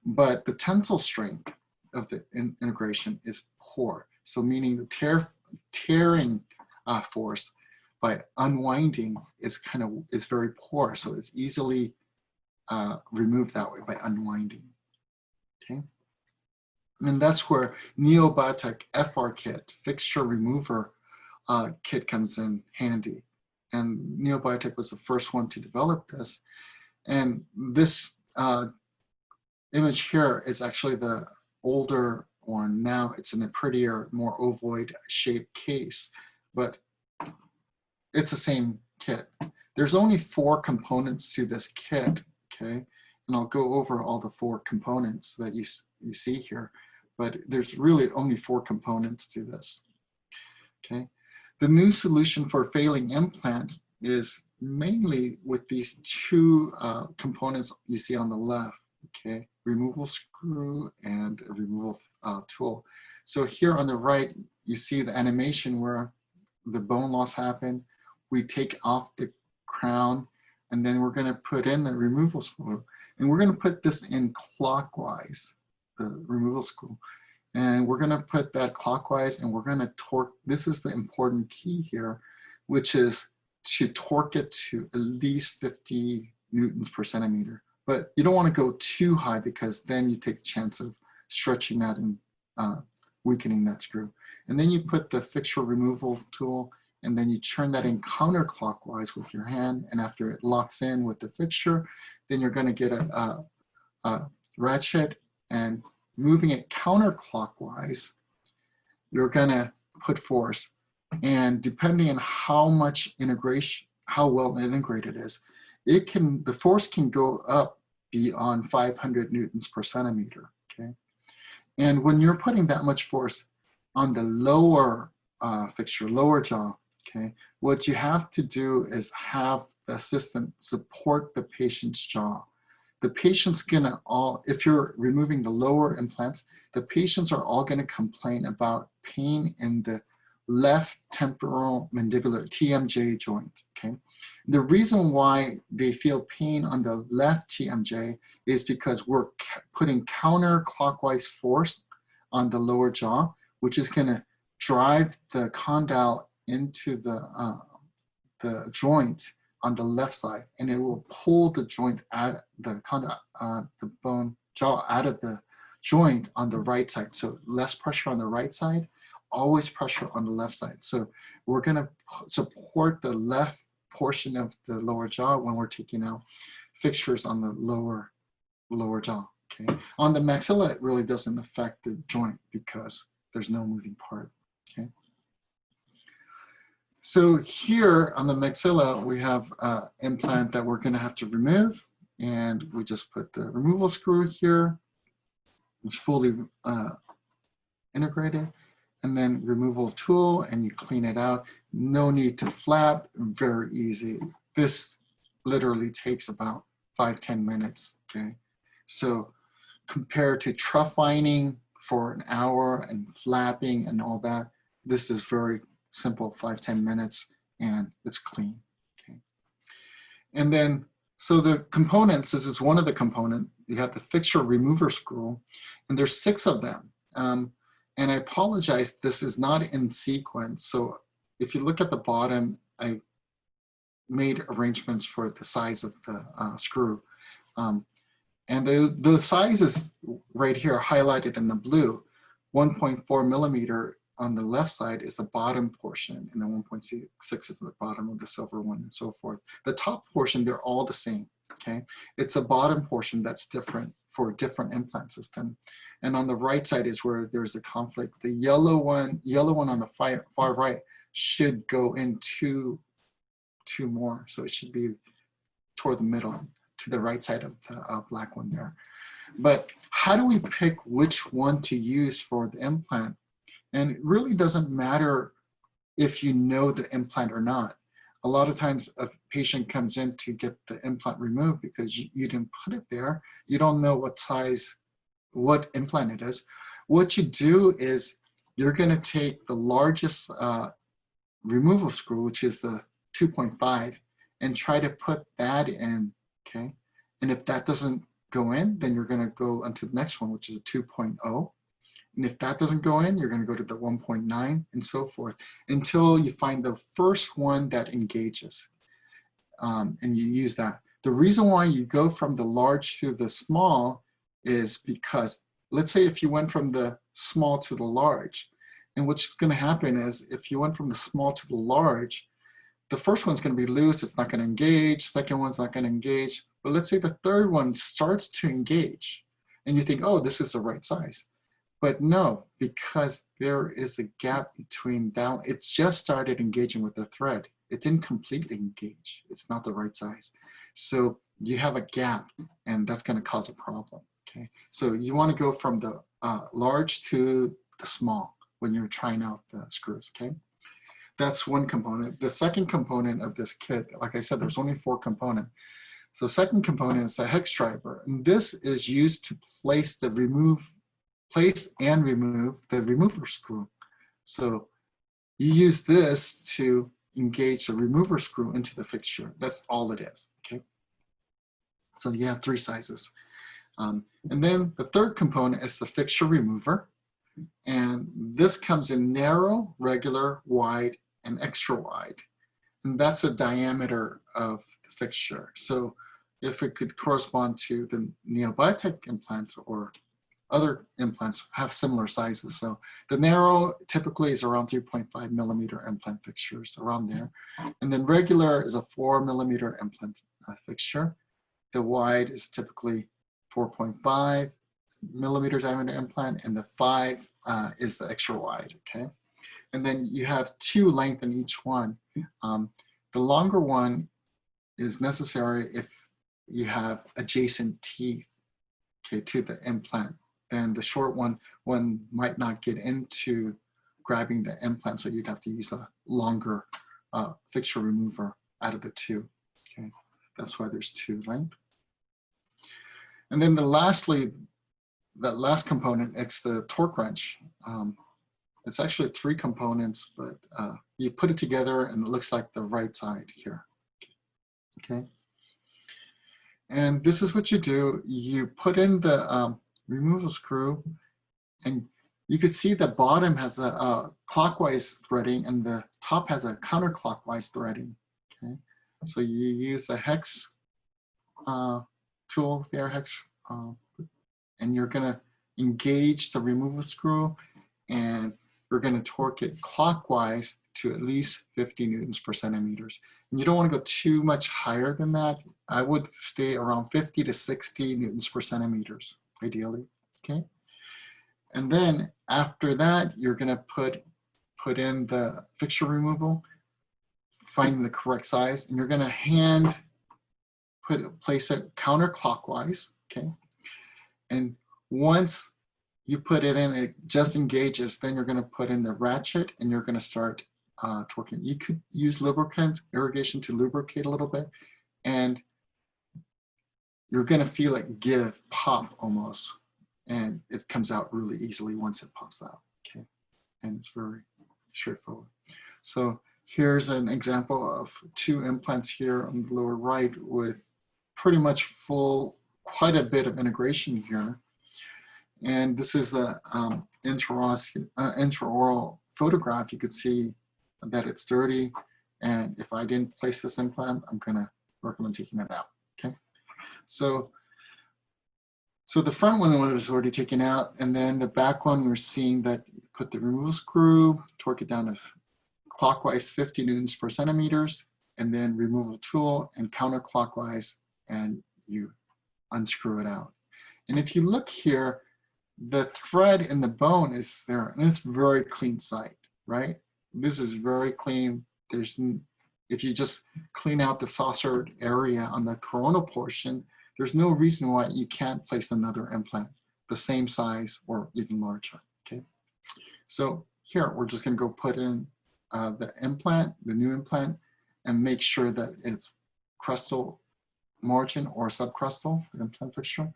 S2: But the tensile strength of the integration is poor. So meaning the tearing force by unwinding is very poor. So it's easily removed that way by unwinding. Okay. And that's where Neobiotech FR kit, fixture remover kit, comes in handy. And Neobiotech was the first one to develop this. And this image here is actually the older one. Now it's in a prettier, more ovoid shaped case, but it's the same kit. There's only 4 components to this kit, okay? And I'll go over all the 4 components that you see here, but there's really only 4 components to this, okay? The new solution for failing implants is mainly with these 2 components you see on the left, okay? Removal screw and a removal tool. So here on the right, you see the animation where the bone loss happened. We take off the crown, and then we're gonna put in the removal screw. And we're gonna put this in clockwise, the removal screw. And we're gonna put that clockwise, and we're gonna torque. This is the important key here, which is to torque it to at least 50 newtons per centimeter. But you don't wanna go too high, because then you take the chance of stretching that and weakening that screw. And then you put the fixture removal tool, and then you turn that in counterclockwise with your hand, and after it locks in with the fixture, then you're gonna get a ratchet, and moving it counterclockwise, you're gonna put force. And depending on how much integration, how well integrated it is, the force can go up beyond 500 newtons per centimeter, okay? And when you're putting that much force on the lower fixture, lower jaw, okay, what you have to do is have the assistant support the patient's jaw. The patient's gonna if you're removing the lower implants, the patients are all gonna complain about pain in the left temporal mandibular, TMJ joint, okay? The reason why they feel pain on the left TMJ is because we're putting counterclockwise force on the lower jaw, which is gonna drive the condyle into the joint on the left side, and it will pull the joint out, the bone jaw out of the joint on the right side. So less pressure on the right side, always pressure on the left side. So we're gonna support the left portion of the lower jaw when we're taking out fixtures on the lower jaw, okay? On the maxilla, it really doesn't affect the joint because there's no moving part, okay? So here on the maxilla, we have an implant that we're gonna have to remove, and we just put the removal screw here. It's fully integrated. and then removal tool, and you clean it out. No need to flap, very easy. This literally takes about 5-10 minutes, okay? So compared to trough lining for an hour and flapping and all that, this is very simple, 5-10 minutes, and it's clean, okay? And then, so the components, this is one of the components. You have the fixture remover screw, and there's 6 of them. And I apologize, this is not in sequence. So if you look at the bottom, I made arrangements for the size of the screw. And the size is right here highlighted in the blue. 1.4 millimeter on the left side is the bottom portion, and then 1.6 is the bottom of the silver one, and so forth. The top portion, they're all the same, okay? It's a bottom portion that's different for a different implant system. And on the right side is where there's a conflict. The yellow one on the far right should go into two more. So it should be toward the middle, to the right side of the black one there. But how do we pick which one to use for the implant? And it really doesn't matter if you know the implant or not. A lot of times a patient comes in to get the implant removed because you didn't put it there. You don't know what size, what implant it is. What you do is you're going to take the largest removal screw, which is the 2.5, and try to put that in, okay? And if that doesn't go in, then you're going to go onto the next one, which is a 2.0. And if that doesn't go in, you're going to go to the 1.9 and so forth until you find the first one that engages. And you use that. The reason why you go from the large to the small is because, let's say if you went from the small to the large, and what's going to happen is if you went from the small to the large, the first one's going to be loose, it's not going to engage, second one's not going to engage. But let's say the third one starts to engage, and you think, oh, this is the right size. But no, because there is a gap between that, it just started engaging with the thread. It didn't completely engage. It's not the right size. So you have a gap, and that's going to cause a problem, okay? So you want to go from the large to the small when you're trying out the screws, okay? That's one component. The second component of this kit, like I said, there's only 4 components. So second component is a hex driver. And this is used to place and remove the remover screw. So you use this to engage the remover screw into the fixture. That's all it is, okay? So you have 3 sizes. And then the third component is the fixture remover. And this comes in narrow, regular, wide, and extra wide. And that's the diameter of the fixture. So if it could correspond to the neobiotech implants or other implants have similar sizes. So the narrow typically is around 3.5 millimeter implant fixtures, around there. And then regular is a 4 millimeter implant fixture. The wide is typically 4.5 millimeter diameter implant, and the 5 is the extra wide, okay? And then you have 2 length in each one. The longer one is necessary if you have adjacent teeth, okay, to the implant. And the short one might not get into grabbing the implant, so you'd have to use a longer fixture remover out of the 2, okay? That's why there's 2 length. And then that last component is the torque wrench. It's actually 3 components, but you put it together and it looks like the right side here, okay? And this is what you do. You put in the removal screw, and you could see the bottom has a clockwise threading and the top has a counterclockwise threading, okay? So you use a hex tool there, and you're gonna engage the removal screw, and we're gonna torque it clockwise to at least 50 newtons per centimeters. And you don't wanna go too much higher than that. I would stay around 50 to 60 newtons per centimeters, ideally, okay? And then after that, you're gonna put in the fixture removal, find the correct size, and you're gonna place it counterclockwise, okay? And once you put it in, it just engages. Then you're going to put in the ratchet and you're going to start torquing. You could use lubricant, irrigation to lubricate a little bit, and you're going to feel it give, pop almost, and it comes out really easily once it pops out. Okay, and it's very straightforward. So here's an example of 2 implants here on the lower right with pretty much quite a bit of integration here. And this is the intraoral photograph. You could see that it's dirty. And if I didn't place this implant, I'm gonna recommend taking it out, okay? So the front one was already taken out, and then the back one, we're seeing that you put the removal screw, torque it down to clockwise 50 newtons per centimeters, and then removal tool and counterclockwise, and you unscrew it out. And if you look here, the thread in the bone is there, and it's very clean site, right? This is very clean. If you just clean out the saucered area on the coronal portion, there's no reason why you can't place another implant the same size or even larger, okay? So here, we're just gonna go put in the implant, the new implant, and make sure that it's crustal margin or subcrustal, the implant fixture.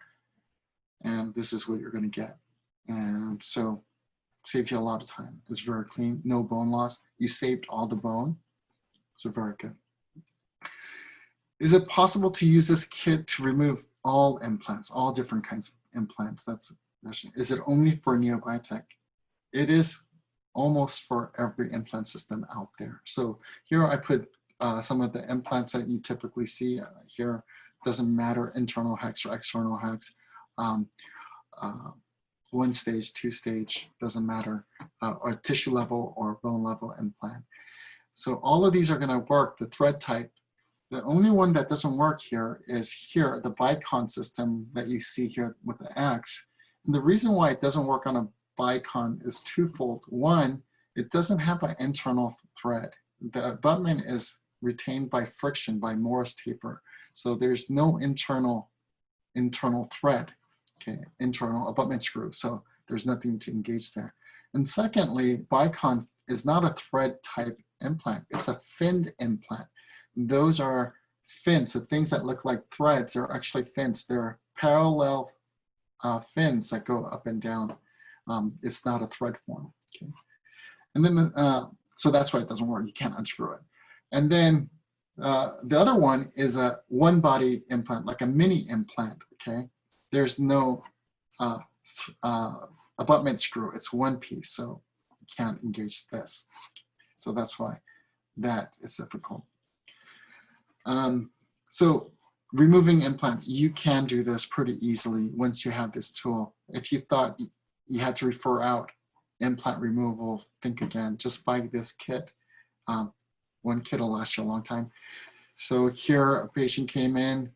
S2: And this is what you're gonna get. And so saves you a lot of time. It's very clean, no bone loss. You saved all the bone, so very good. Is it possible to use this kit to remove all implants, all different kinds of implants? That's the question. Is it only for neobiotech? It is almost for every implant system out there. So here I put some of the implants that you typically see here. Doesn't matter, internal hex or external hex. 1 stage, 2 stage, doesn't matter, or tissue level or bone level implant. So all of these are gonna work, the thread type. The only one that doesn't work here is here, the Bicon system that you see here with the X. And the reason why it doesn't work on a Bicon is twofold. One, it doesn't have an internal thread. The abutment is retained by friction, by Morse taper. So there's no internal thread, okay, internal abutment screw. So there's nothing to engage there. And secondly, Bicon is not a thread type implant. It's a finned implant. Those are fins, the things that look like threads, they're actually fins. They're parallel fins that go up and down. It's not a thread form. Okay. And then, so that's why it doesn't work. You can't unscrew it. And then the other one is a one body implant, like a mini implant, okay? There's no abutment screw. It's one piece, so you can't engage this. So that's why that is difficult. So removing implants, you can do this pretty easily once you have this tool. If you thought you had to refer out implant removal, think again, just buy this kit. One kit will last you a long time. So here a patient came in,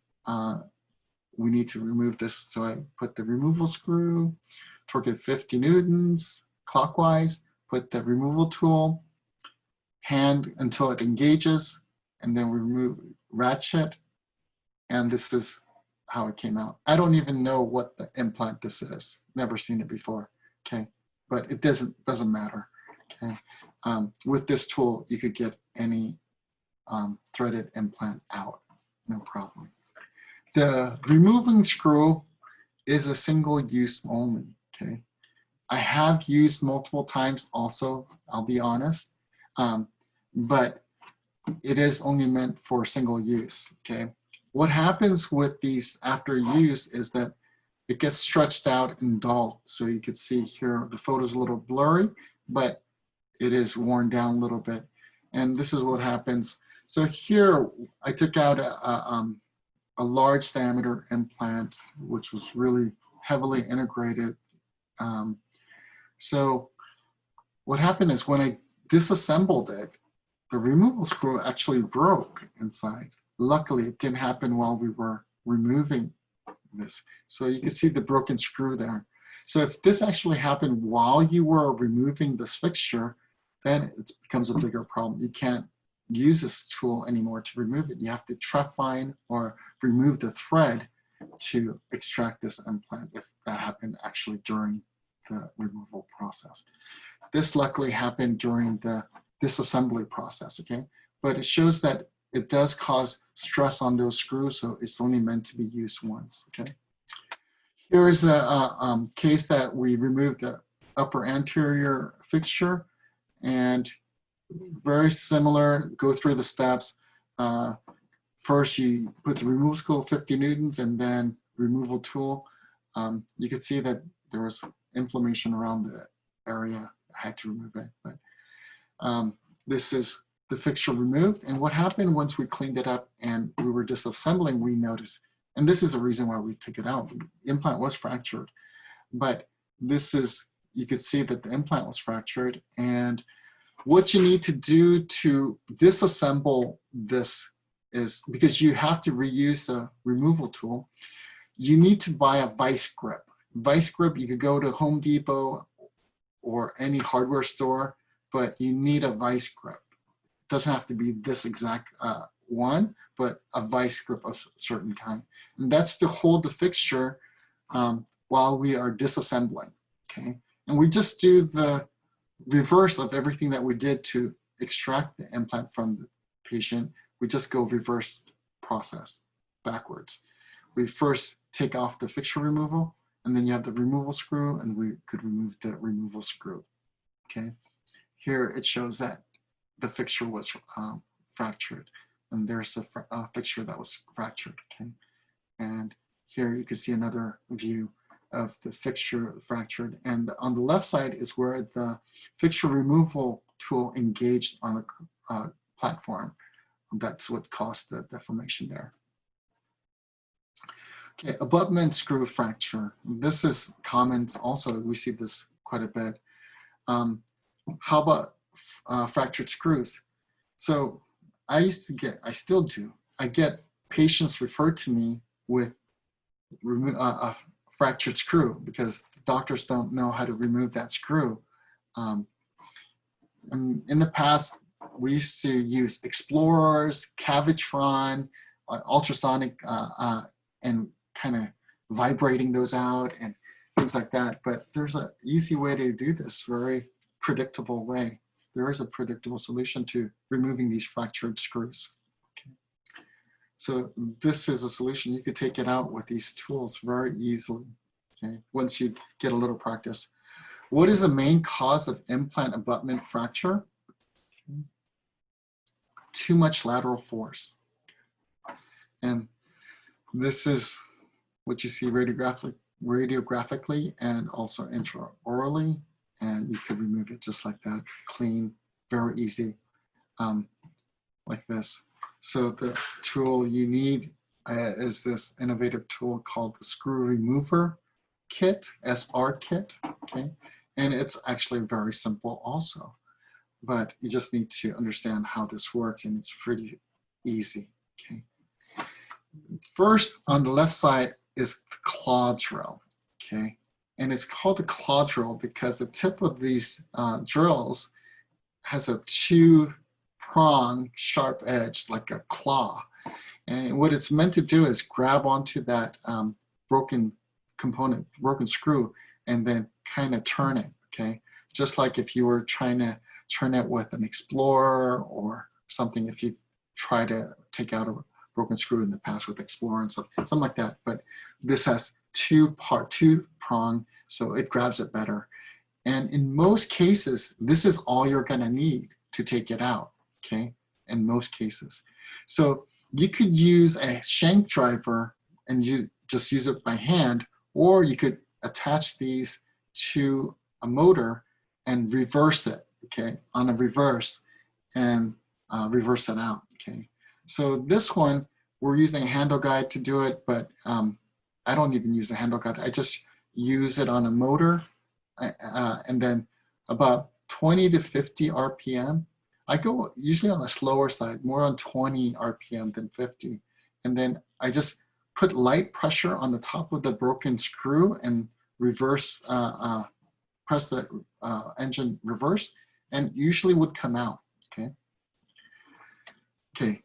S2: we need to remove this. So I put the removal screw, torque it 50 newtons clockwise, put the removal tool, hand until it engages, and then remove ratchet. And this is how it came out. I don't even know what the implant this is. Never seen it before, okay? But it doesn't matter, okay? With this tool, you could get any threaded implant out, no problem. The removing screw is a single use only, okay? I have used multiple times also, I'll be honest, but it is only meant for single use, okay? What happens with these after use is that it gets stretched out and dulled. So you can see here, the photo's a little blurry, but it is worn down a little bit. And this is what happens. So here, I took out a large diameter implant, which was really heavily integrated. So what happened is when I disassembled it, the removal screw actually broke inside. Luckily, it didn't happen while we were removing this. So you can see the broken screw there. So if this actually happened while you were removing this fixture, then it becomes a bigger problem. You can't use this tool anymore to remove it. You have to trephine or remove the thread to extract this implant if that happened actually during the removal process. This luckily happened during the disassembly process, okay? But it shows that it does cause stress on those screws, so it's only meant to be used once, okay? Here is a case that we removed the upper anterior fixture, and very similar, go through the steps. First, you put the removal tool 50 newtons and then removal tool. You can see that there was inflammation around the area. I had to remove it, but this is the fixture removed. And what happened once we cleaned it up and we were disassembling, we noticed, and this is the reason why we took it out. The implant was fractured, but this is, you could see that the implant was fractured. And what you need to do to disassemble this is, because you have to reuse the removal tool, you need to buy a vice grip. Vice grip, you could go to Home Depot or any hardware store, but you need a vice grip. It doesn't have to be this exact one, but a vice grip of a certain kind. And that's to hold the fixture while we are disassembling, okay? And we just do the reverse of everything that we did to extract the implant from the patient. We just go reverse process backwards. We first take off the fixture removal, and then you have the removal screw, and we could remove the removal screw, okay? Here it shows that the fixture was fractured, and there's a fixture that was fractured, okay? And here you can see another view of the fixture fractured, and on the left side is where the fixture removal tool engaged on the platform. That's what caused the deformation there. Okay, abutment screw fracture. This is common also. We see this quite a bit. How about fractured screws? So I used to get, I still do, I get patients referred to me with a fractured screw because doctors don't know how to remove that screw. And in the past, we used to use explorers, Cavitron, ultrasonic, and kind of vibrating those out and things like that. But there's an easy way to do this, very predictable way. There is a predictable solution to removing these fractured screws. Okay. So this is a solution. You could take it out with these tools very easily, okay, once you get a little practice. What is the main cause of implant abutment fracture? Too much lateral force. And this is what you see radiographically and also intraorally, and you could remove it just like that, clean, very easy, like this. So the tool you need is this innovative tool called the Screw Remover Kit, SR Kit, okay? And it's actually very simple also, but you just need to understand how this works, and it's pretty easy, okay? First, on the left side is the claw drill, okay? And it's called a claw drill because the tip of these drills has a two-prong sharp edge, like a claw. And what it's meant to do is grab onto that broken component, broken screw, and then kind of turn it, okay? Just like if you were trying to turn it with an explorer or something, if you've tried to take out a broken screw in the past with explorer and stuff, something like that. But this has two prong, so it grabs it better. And in most cases, this is all you're gonna need to take it out, okay? In most cases. So you could use a shank driver and you just use it by hand, or you could attach these to a motor and reverse it, okay, on a reverse, and reverse it out, okay? So this one, we're using a handle guide to do it, but I don't even use a handle guide. I just use it on a motor, and then about 20 to 50 RPM. I go usually on the slower side, more on 20 RPM than 50. And then I just put light pressure on the top of the broken screw and reverse, press the engine reverse, and usually would come out, okay? Okay,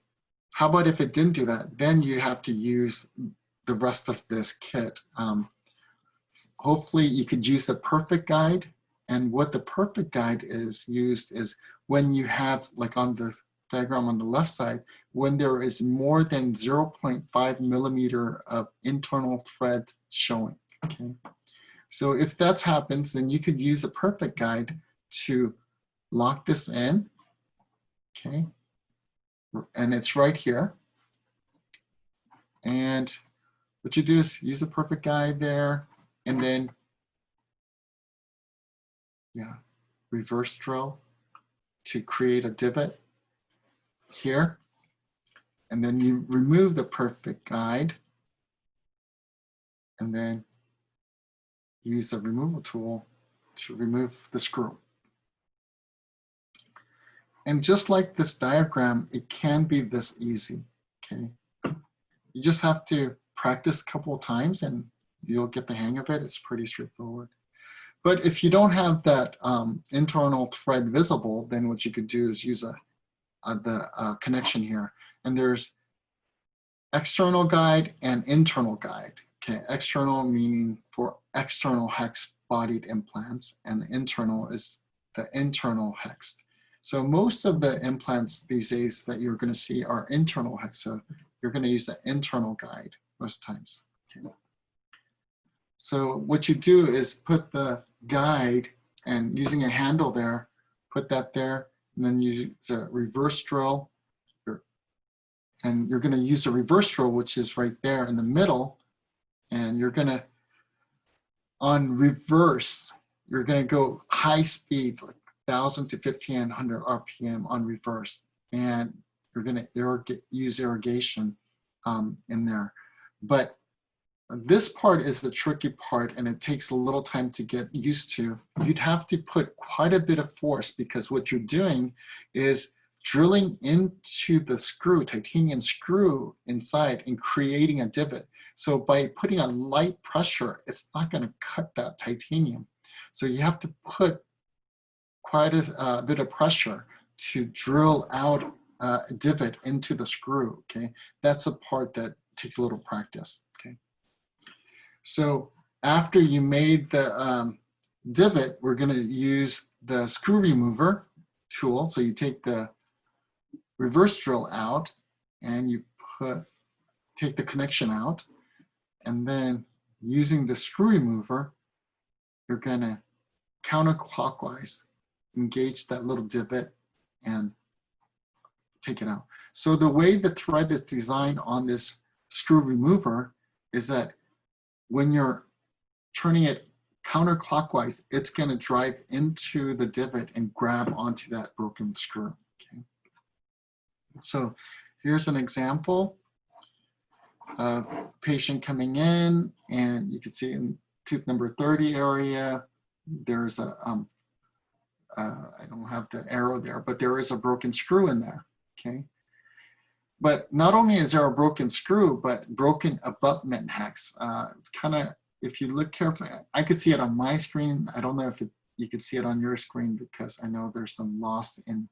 S2: how about if it didn't do that? Then you have to use the rest of this kit. hopefully you could use the perfect guide. And what the perfect guide is used is when you have, like on the diagram on the left side, when there is more than 0.5 millimeter of internal thread showing, okay? So if that happens, then you could use a perfect guide to lock this in, okay? And it's right here. And what you do is use the perfect guide there, and then, yeah, reverse drill to create a divot here. And then you remove the perfect guide, and then use the removal tool to remove the screw. And just like this diagram, it can be this easy, okay? You just have to practice a couple of times and you'll get the hang of it. It's pretty straightforward. But if you don't have that internal thread visible, then what you could do is use the connection here. And there's external guide and internal guide. Okay, external meaning for external hex-bodied implants, and the internal is the internal hex. So most of the implants these days that you're going to see are internal hex. So you're going to use the internal guide most times. Okay. So what you do is put the guide, and using a handle there, put that there, and then use a reverse drill. And you're going to use a reverse drill, which is right there in the middle. And you're going to, on reverse, you're going to go high speed, like 1,000 to 1,500 RPM on reverse. And you're going to use irrigation in there. But this part is the tricky part, and it takes a little time to get used to. You'd have to put quite a bit of force, because what you're doing is drilling into the screw, titanium screw inside, and creating a divot. So by putting a light pressure, it's not going to cut that titanium. So you have to put quite a bit of pressure to drill out a divot into the screw, okay? That's a part that takes a little practice, okay? So after you made the divot, we're going to use the screw remover tool. So you take the reverse drill out, and you take the connection out, and then using the screw remover, you're going to counterclockwise engage that little divot and take it out. So the way the thread is designed on this screw remover is that when you're turning it counterclockwise, it's going to drive into the divot and grab onto that broken screw. Okay. So here's an example of a patient coming in, and you can see in tooth number 30 area, there's a, I don't have the arrow there, but there is a broken screw in there, okay? But not only is there a broken screw, but broken abutment hex. It's kind of, if you look carefully, I could see it on my screen. I don't know if you could see it on your screen, because I know there's some loss in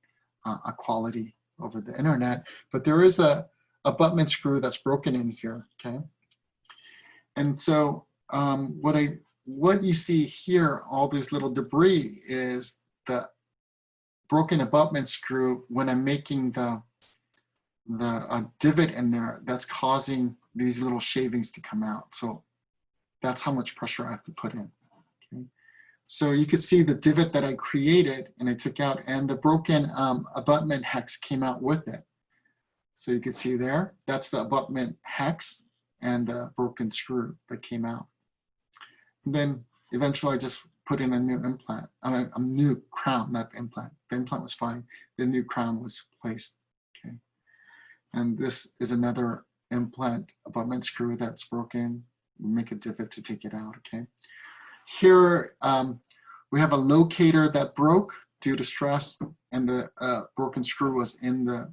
S2: quality over the internet, but there is a abutment screw that's broken in here, okay? And so what you see here, all these little debris, is the broken abutment screw when I'm making the divot in there that's causing these little shavings to come out. So that's how much pressure I have to put in. Okay. So you could see the divot that I created and I took out, and the broken abutment hex came out with it. So you can see there, that's the abutment hex and the broken screw that came out. And then eventually I just put in a new implant, a new crown, not the implant. The implant was fine. The new crown was placed, okay. And this is another implant abutment screw that's broken. We make a divot to take it out, okay. Here, we have a locator that broke due to stress, and the broken screw was in the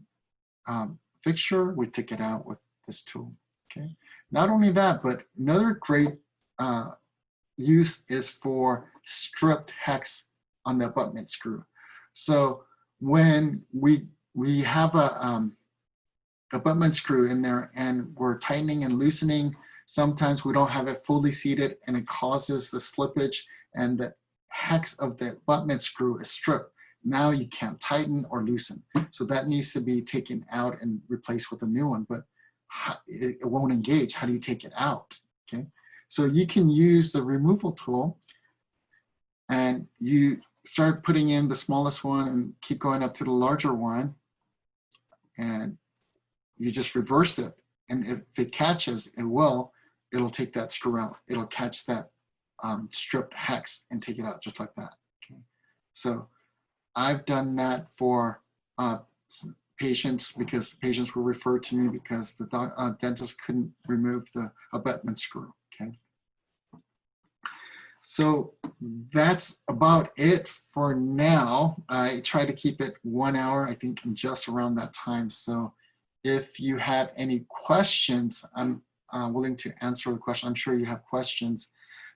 S2: fixture. We took it out with this tool, okay. Not only that, but another great use is for stripped hex on the abutment screw. So when we have a abutment screw in there and we're tightening and loosening Sometimes we don't have it fully seated and it causes the slippage and the hex of the abutment screw is stripped. Now you can't tighten or loosen. So that needs to be taken out and replaced with a new one, but it won't engage. How do you take it out? Okay, so you can use the removal tool and you start putting in the smallest one and keep going up to the larger one, and you just reverse it. And if it catches, it'll take that screw out. It'll catch that stripped hex and take it out just like that. Okay. So I've done that for patients because patients were referred to me because the dentist couldn't remove the abutment screw. Okay. So that's about it for now. I try to keep it 1 hour, I think, just around that time. So if you have any questions, I'm willing to answer the question. I'm sure you have questions.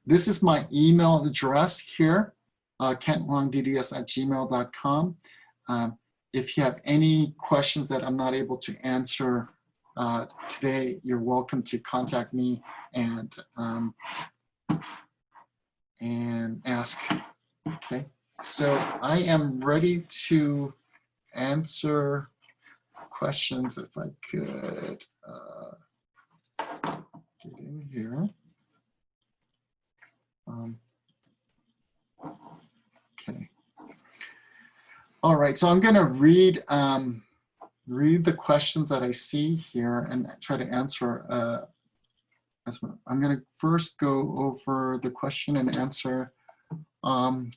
S2: This is my email address here, kenthwangdds@gmail.com. If you have any questions that I'm not able to answer today, you're welcome to contact me and ask. Okay, so I am ready to answer questions if I could get in here. Okay. All right, so I'm going to read the questions that I see here and try to answer. I'm going to first go over the question and answer.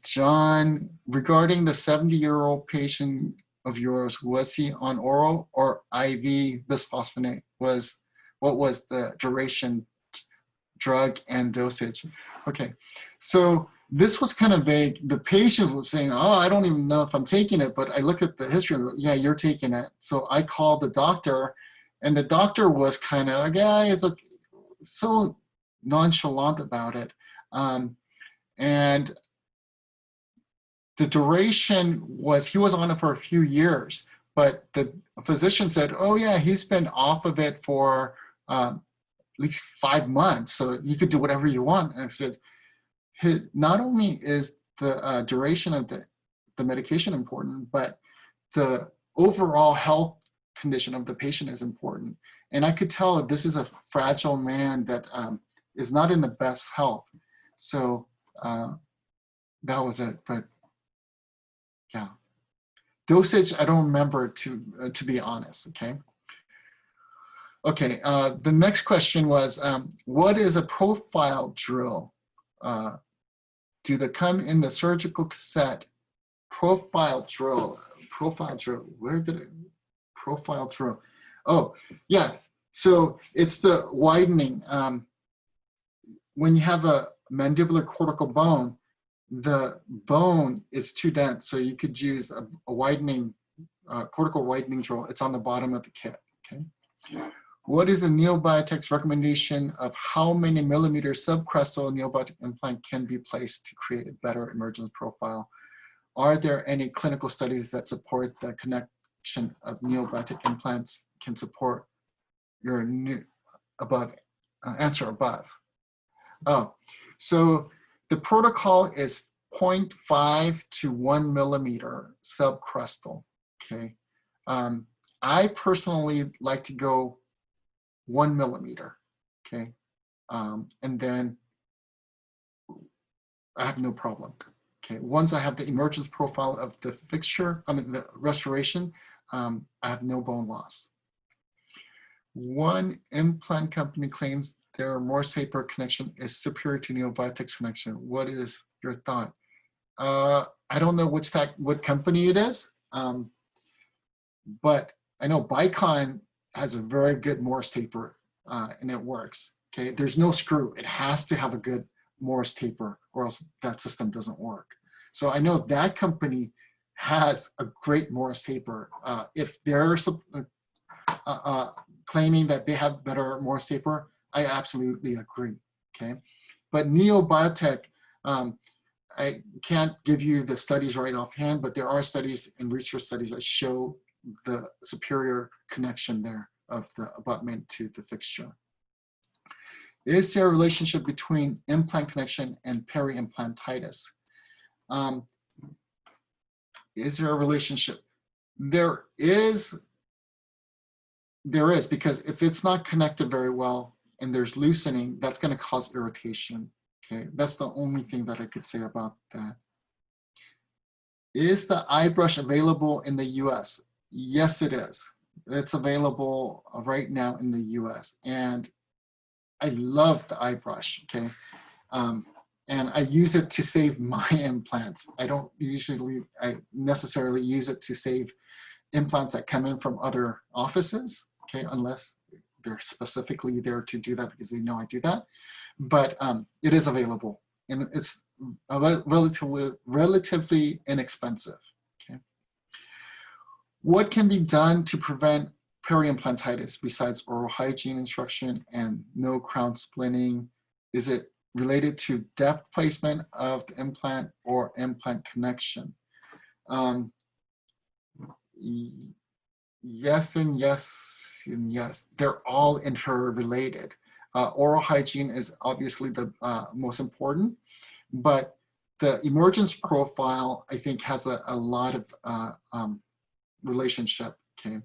S2: John, regarding the 70-year-old patient of yours, was he on oral or IV bisphosphonate? What was the duration, drug, and dosage? Okay, so this was kind of vague. The patient was saying, oh, I don't even know if I'm taking it, but I look at the history and go, yeah, you're taking it. So I called the doctor, and the doctor was kind of like, yeah, it's okay, so nonchalant about it. And the duration was, he was on it for a few years, but the physician said, oh yeah, he's been off of it for at least 5 months, so you could do whatever you want. And I said, not only is the duration of the medication important, but the overall health condition of the patient is important. And I could tell this is a fragile man that is not in the best health. So that was it. But yeah, dosage, I don't remember to be honest. Okay. Okay. The next question was, what is a profile drill? Do they come in the surgical set? Profile drill. Where did it? Profile drill. Oh, yeah. So it's the widening. When you have a mandibular cortical bone, the bone is too dense, so you could use a widening, cortical widening drill. It's on the bottom of the kit. Okay. What is the Neobiotech's recommendation of how many millimeters subcrestal Neobiotech implant can be placed to create a better emergence profile? Are there any clinical studies that support the connection of Neobiotech implants can support your answer above? Oh, so the protocol is 0.5 to 1 millimeter subcrestal. Okay, I personally like to go 1 millimeter. Okay, and then I have no problem. Okay, once I have the emergence profile of the fixture, the restoration, I have no bone loss. One implant company claims their Morse taper connection is superior to Neobiotech's connection. What is your thought? I don't know what company it is, but I know Bicon has a very good Morse taper and it works. Okay, there's no screw. It has to have a good Morse taper or else that system doesn't work. So I know that company has a great Morse taper. If they're claiming that they have better Morse taper, I absolutely agree. Okay, but Neobiotech, I can't give you the studies right offhand, but there are studies and research studies that show the superior connection there of the abutment to the fixture. Is there a relationship between implant connection and peri-implantitis? Is there a relationship? There is, because if it's not connected very well and there's loosening, that's going to cause irritation. Okay, that's the only thing that I could say about that. Is the eye brush available in the US? Yes, it is. It's available right now in the US. And I love the eye brush, okay? And I use it to save my implants. I don't necessarily use it to save implants that come in from other offices, okay, unless they're specifically there to do that because they know I do that. But it is available, and it's relatively inexpensive, okay? What can be done to prevent peri-implantitis besides oral hygiene instruction and no crown splitting? Is it related to depth placement of the implant or implant connection? Yes and yes and yes. They're all interrelated. Oral hygiene is obviously the most important, but the emergence profile, I think, has a lot of relationship, okay,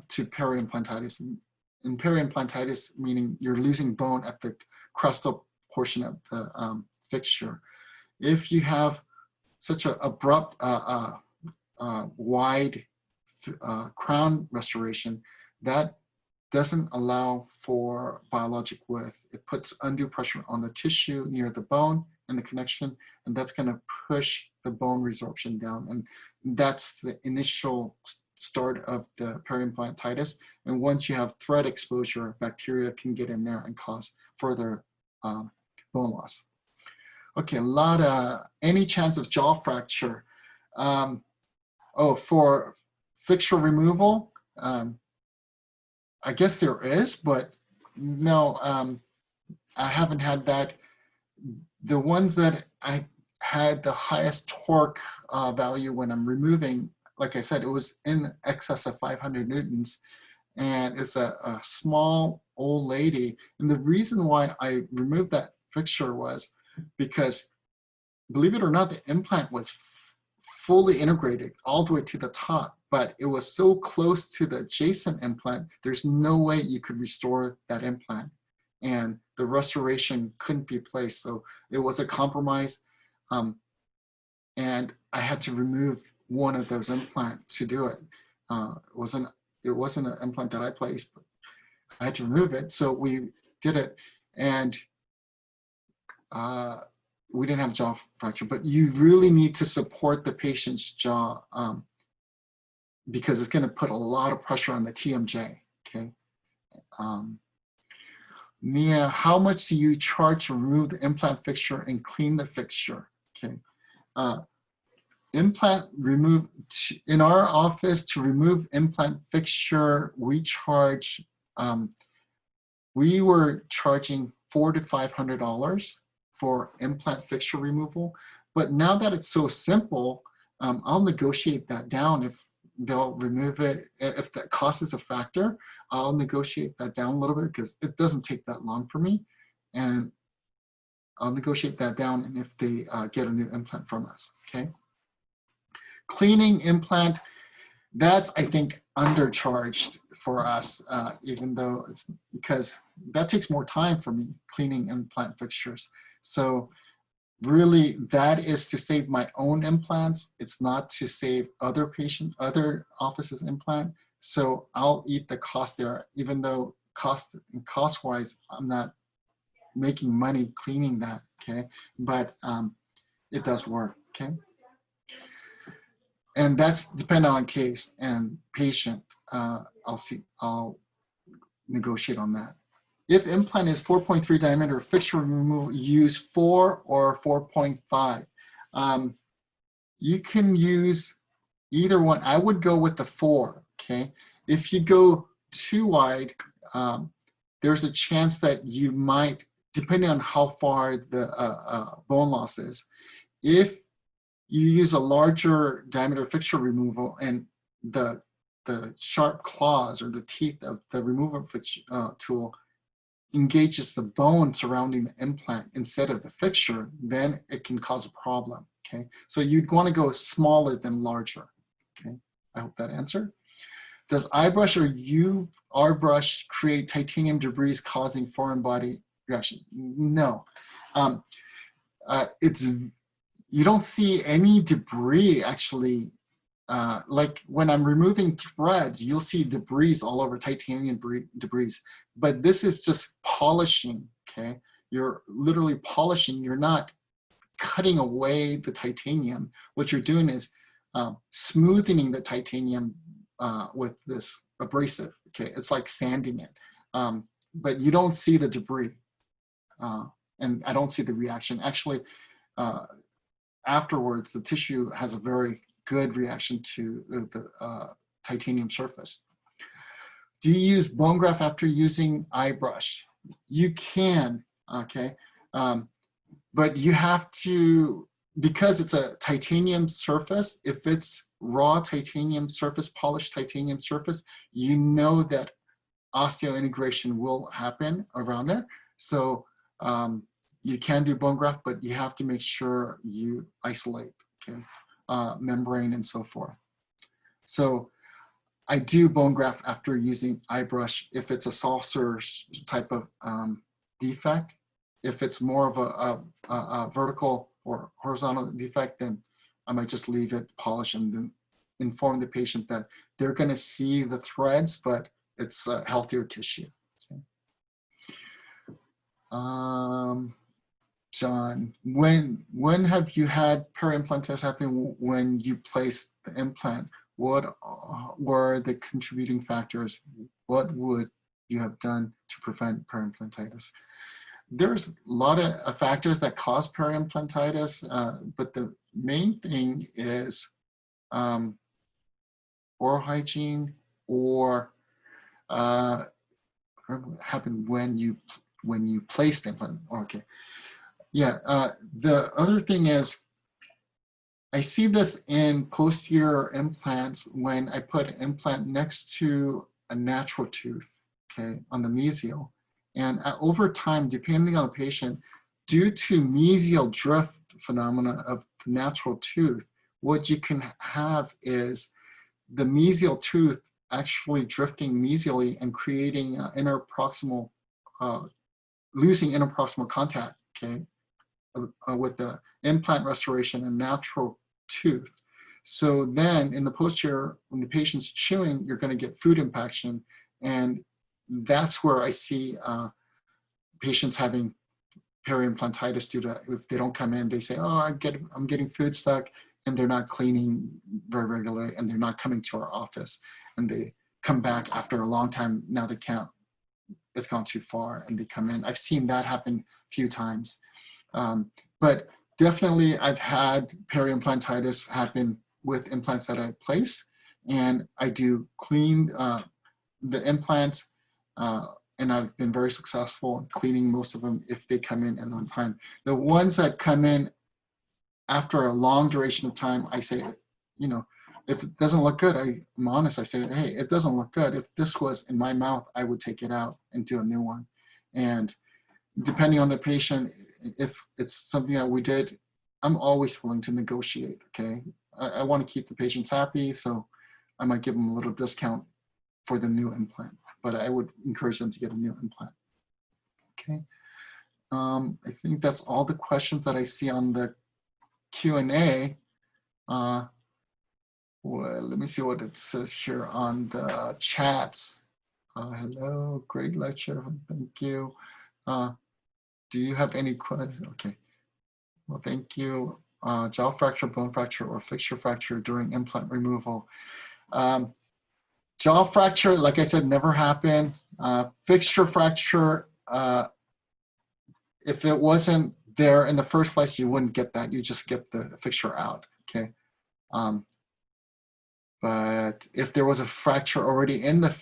S2: to peri-implantitis. And peri-implantitis meaning you're losing bone at the crestal portion of the fixture. If you have such an abrupt, wide crown restoration, that doesn't allow for biologic width. It puts undue pressure on the tissue near the bone and the connection, and that's going to push the bone resorption down. And that's the initial start of the peri-implantitis. And once you have thread exposure, bacteria can get in there and cause further bone loss. Okay, any chance of jaw fracture? For fixture removal, I guess there is, but no, I haven't had that. The ones that I had the highest torque value when I'm removing, like I said, it was in excess of 500 newtons, and it's a small old lady. And the reason why I removed that fixture was because, believe it or not, the implant was fully integrated all the way to the top, but it was so close to the adjacent implant, there's no way you could restore that implant. And the restoration couldn't be placed. So it was a compromise. And I had to remove one of those implants to do it. It wasn't an implant that I placed, but I had to remove it. So we did it. And we didn't have jaw fracture, but you really need to support the patient's jaw because it's going to put a lot of pressure on the TMJ, okay? Nia, how much do you charge to remove the implant fixture and clean the fixture? Okay. Implant in our office, to remove implant fixture, we charge, we were charging $400 to $500 for implant fixture removal. But now that it's so simple, I'll negotiate that down if they'll remove it. If that cost is a factor, I'll negotiate that down a little bit because it doesn't take that long for me. And I'll negotiate that down and if they get a new implant from us, okay? Cleaning implant, that's, I think, undercharged for us, even though it's because that takes more time for me, cleaning implant fixtures. So really, that is to save my own implants. It's not to save other offices' implant. So I'll eat the cost there, even though cost-wise, I'm not making money cleaning that, okay? But it does work, okay? And that's dependent on case and patient. I'll negotiate on that. If implant is 4.3 diameter, fixture removal, use 4 or 4.5. You can use either one. I would go with the 4, okay? If you go too wide, there's a chance that you might, depending on how far the bone loss is, if you use a larger diameter fixture removal and the sharp claws or the teeth of the removal tool engages the bone surrounding the implant instead of the fixture, then it can cause a problem, okay? So you'd want to go smaller than larger, okay? I hope that answered. Does iBrush or UR brush create titanium debris causing foreign body reaction? No. You don't see any debris actually. Like when I'm removing threads, you'll see debris all over, titanium debris. But this is just polishing, okay? You're literally polishing. You're not cutting away the titanium. What you're doing is smoothing the titanium with this abrasive, okay? It's like sanding it. But you don't see the debris. And I don't see the reaction. Actually, afterwards, the tissue has a very good reaction to the titanium surface. Do you use bone graft after using iBrush? You can, okay? But you have to, because it's a titanium surface, if it's raw titanium surface, polished titanium surface, you know that osseointegration will happen around there. So you can do bone graft, but you have to make sure you isolate, okay? Membrane and so forth. So I do bone graft after using iBrush if it's a saucer type of defect. If it's more of a vertical or horizontal defect, then I might just leave it, polish, and then inform the patient that they're going to see the threads, but it's a healthier tissue. Okay. John, when have you had peri-implantitis happen when you placed the implant? What were the contributing factors? What would you have done to prevent peri-implantitis? There's a lot of factors that cause peri-implantitis, but the main thing is oral hygiene or happened when you placed the implant. Okay. Yeah, the other thing is, I see this in posterior implants when I put an implant next to a natural tooth, okay, on the mesial. And over time, depending on the patient, due to mesial drift phenomena of the natural tooth, what you can have is the mesial tooth actually drifting mesially and creating interproximal, losing interproximal contact, okay, with the implant restoration and natural tooth. So then in the posterior, when the patient's chewing, you're going to get food impaction. And that's where I see patients having peri-implantitis due to, if they don't come in, they say, oh, I'm getting food stuck, and they're not cleaning very regularly, and they're not coming to our office. And they come back after a long time. Now they can't, it's gone too far, and they come in. I've seen that happen a few times. But definitely I've had peri-implantitis happen with implants that I place, and I do clean the implants, and I've been very successful in cleaning most of them if they come in and on time. The ones that come in after a long duration of time, I say, you know, if it doesn't look good, I'm honest, I say, hey, it doesn't look good. If this was in my mouth, I would take it out and do a new one. And depending on the patient, if it's something that we did, I'm always willing to negotiate, okay? I want to keep the patients happy, so I might give them a little discount for the new implant, but I would encourage them to get a new implant, okay? I think that's all the questions that I see on the Q&A. Well, let me see what it says here on the chats. Hello, great lecture, thank you. Do you have any questions? Okay, well, thank you. Jaw fracture, bone fracture, or fixture fracture during implant removal. Jaw fracture, like I said, never happened. Fixture fracture, if it wasn't there in the first place, you wouldn't get that. You just get the fixture out, okay? But if there was a fracture already in the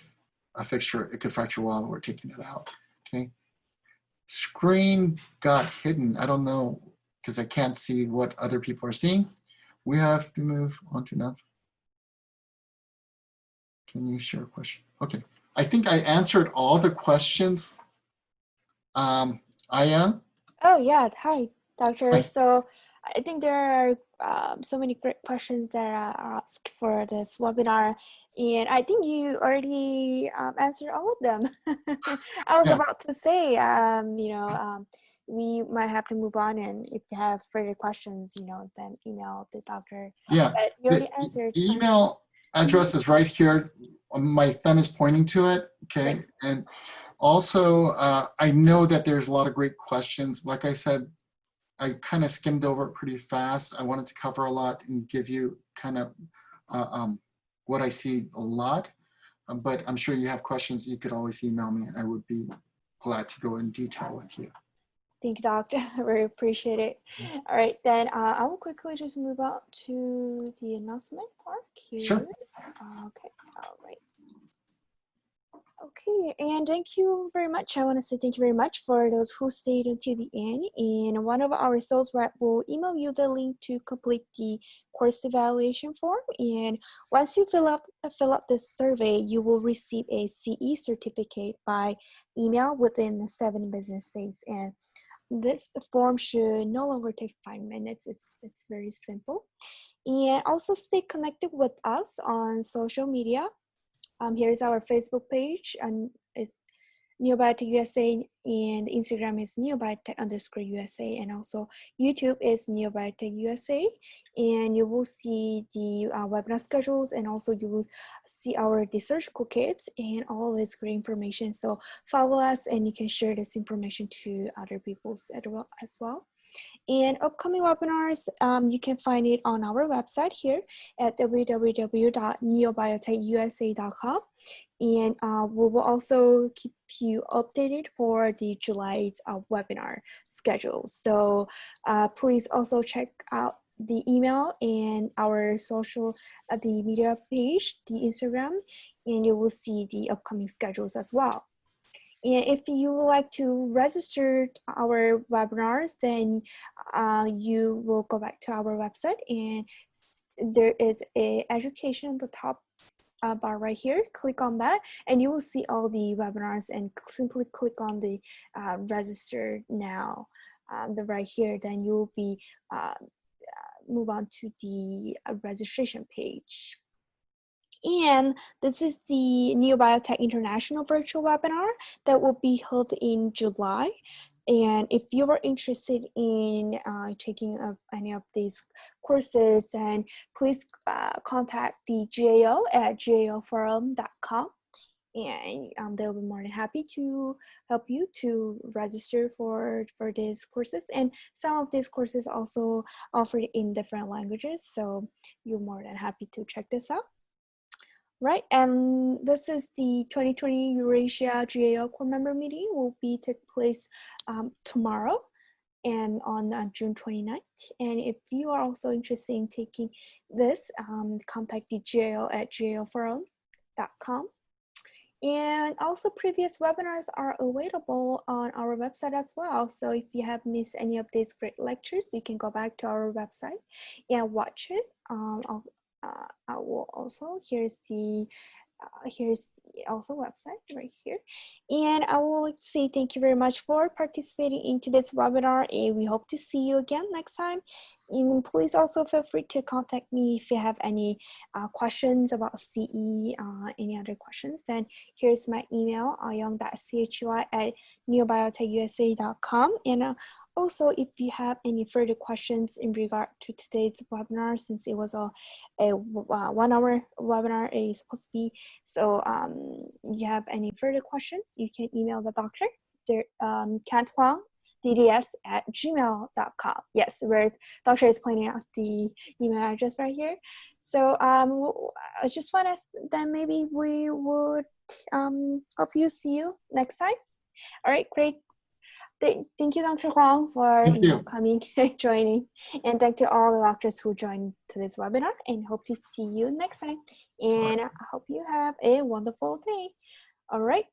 S2: fixture, it could fracture while we're taking it out, okay? Screen got hidden. I don't know, because I can't see what other people are seeing. We have to move on to now. Can you share a question? Okay, I think I answered all the questions Aya?
S1: Oh yeah, hi, doctor. So I think there are so many great questions that are asked for this webinar, and I think you already answered all of them. I was
S2: Yeah,
S1: about to say, we might have to move on, and if you have further questions, then email the doctor.
S2: yeah.
S1: But you
S2: The
S1: already answered.
S2: email address is right here. My thumb is pointing to it,
S1: Great.
S2: okay? And also, I know that there's a lot of great questions. Like I said, I kind of skimmed over it pretty fast. I wanted to cover a lot and give you kind of what I see a lot. But I'm sure you have questions. You could always email me, and I would be glad to go in detail with you.
S1: Thank you, doctor. I very appreciate it. All right, then I will quickly just move on to the announcement part here.
S2: Sure.
S1: Okay, all right. Okay, and thank you very much. I want to say thank you very much for those who stayed until the end. And one of our sales rep will email you the link to complete the course evaluation form. And once you fill out this survey, you will receive a CE certificate by email within 7 business days. And this form should no longer take 5 minutes. It's very simple. And also stay connected with us on social media. Here's our Facebook page, and it's Neobiotech USA, and Instagram is neobiotech_USA, and also YouTube is Neobiotech USA. And you will see the webinar schedules, and also you will see our surgical kits and all this great information. So follow us, and you can share this information to other people as well. And upcoming webinars, you can find it on our website here at www.neobiotechusa.com. And we will also keep you updated for the July webinar schedule. So please also check out the email and our social, the media page, the Instagram, and you will see the upcoming schedules as well. And if you would like to register our webinars, then you will go back to our website, and there is a education on the top bar right here. Click on that, and you will see all the webinars, and simply click on the register now, the right here. Then you will be move on to the registration page. And this is the Neobiotech International Virtual Webinar that will be held in July. And if you are interested in taking any of these courses, then please contact the GAO at gaoforum.com. And they'll be more than happy to help you to register for these courses. And some of these courses also offered in different languages, so you're more than happy to check this out. Right, and this is the 2020 Eurasia GAO core member meeting will take place tomorrow and on June 29th. And if you are also interested in taking this, contact the GAO at gaoforum.com. And also previous webinars are available on our website as well. So if you have missed any of these great lectures, you can go back to our website and watch it. I will also, here's the also website right here. And I would like to say thank you very much for participating in today's webinar, and we hope to see you again next time. And please also feel free to contact me if you have any questions about CE, any other questions. Then here's my email, ayong.chui@neobiotechusa.com. And also, if you have any further questions in regard to today's webinar, since it was a 1 hour webinar, it's supposed to be, so you have any further questions, you can email the doctor, Kent Hwang, dds@gmail.com. Yes, where doctor is pointing out the email address right here. So I just want to, then maybe we would hope you see you next time. All right, great. Thank you, Dr. Hwang, for coming, joining, and thank you all the doctors who joined to this webinar, and hope to see you next time. And I hope you have a wonderful day. All right.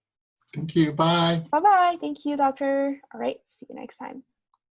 S2: Thank you. Bye.
S1: Bye-bye. Thank you, doctor. All right. See you next time.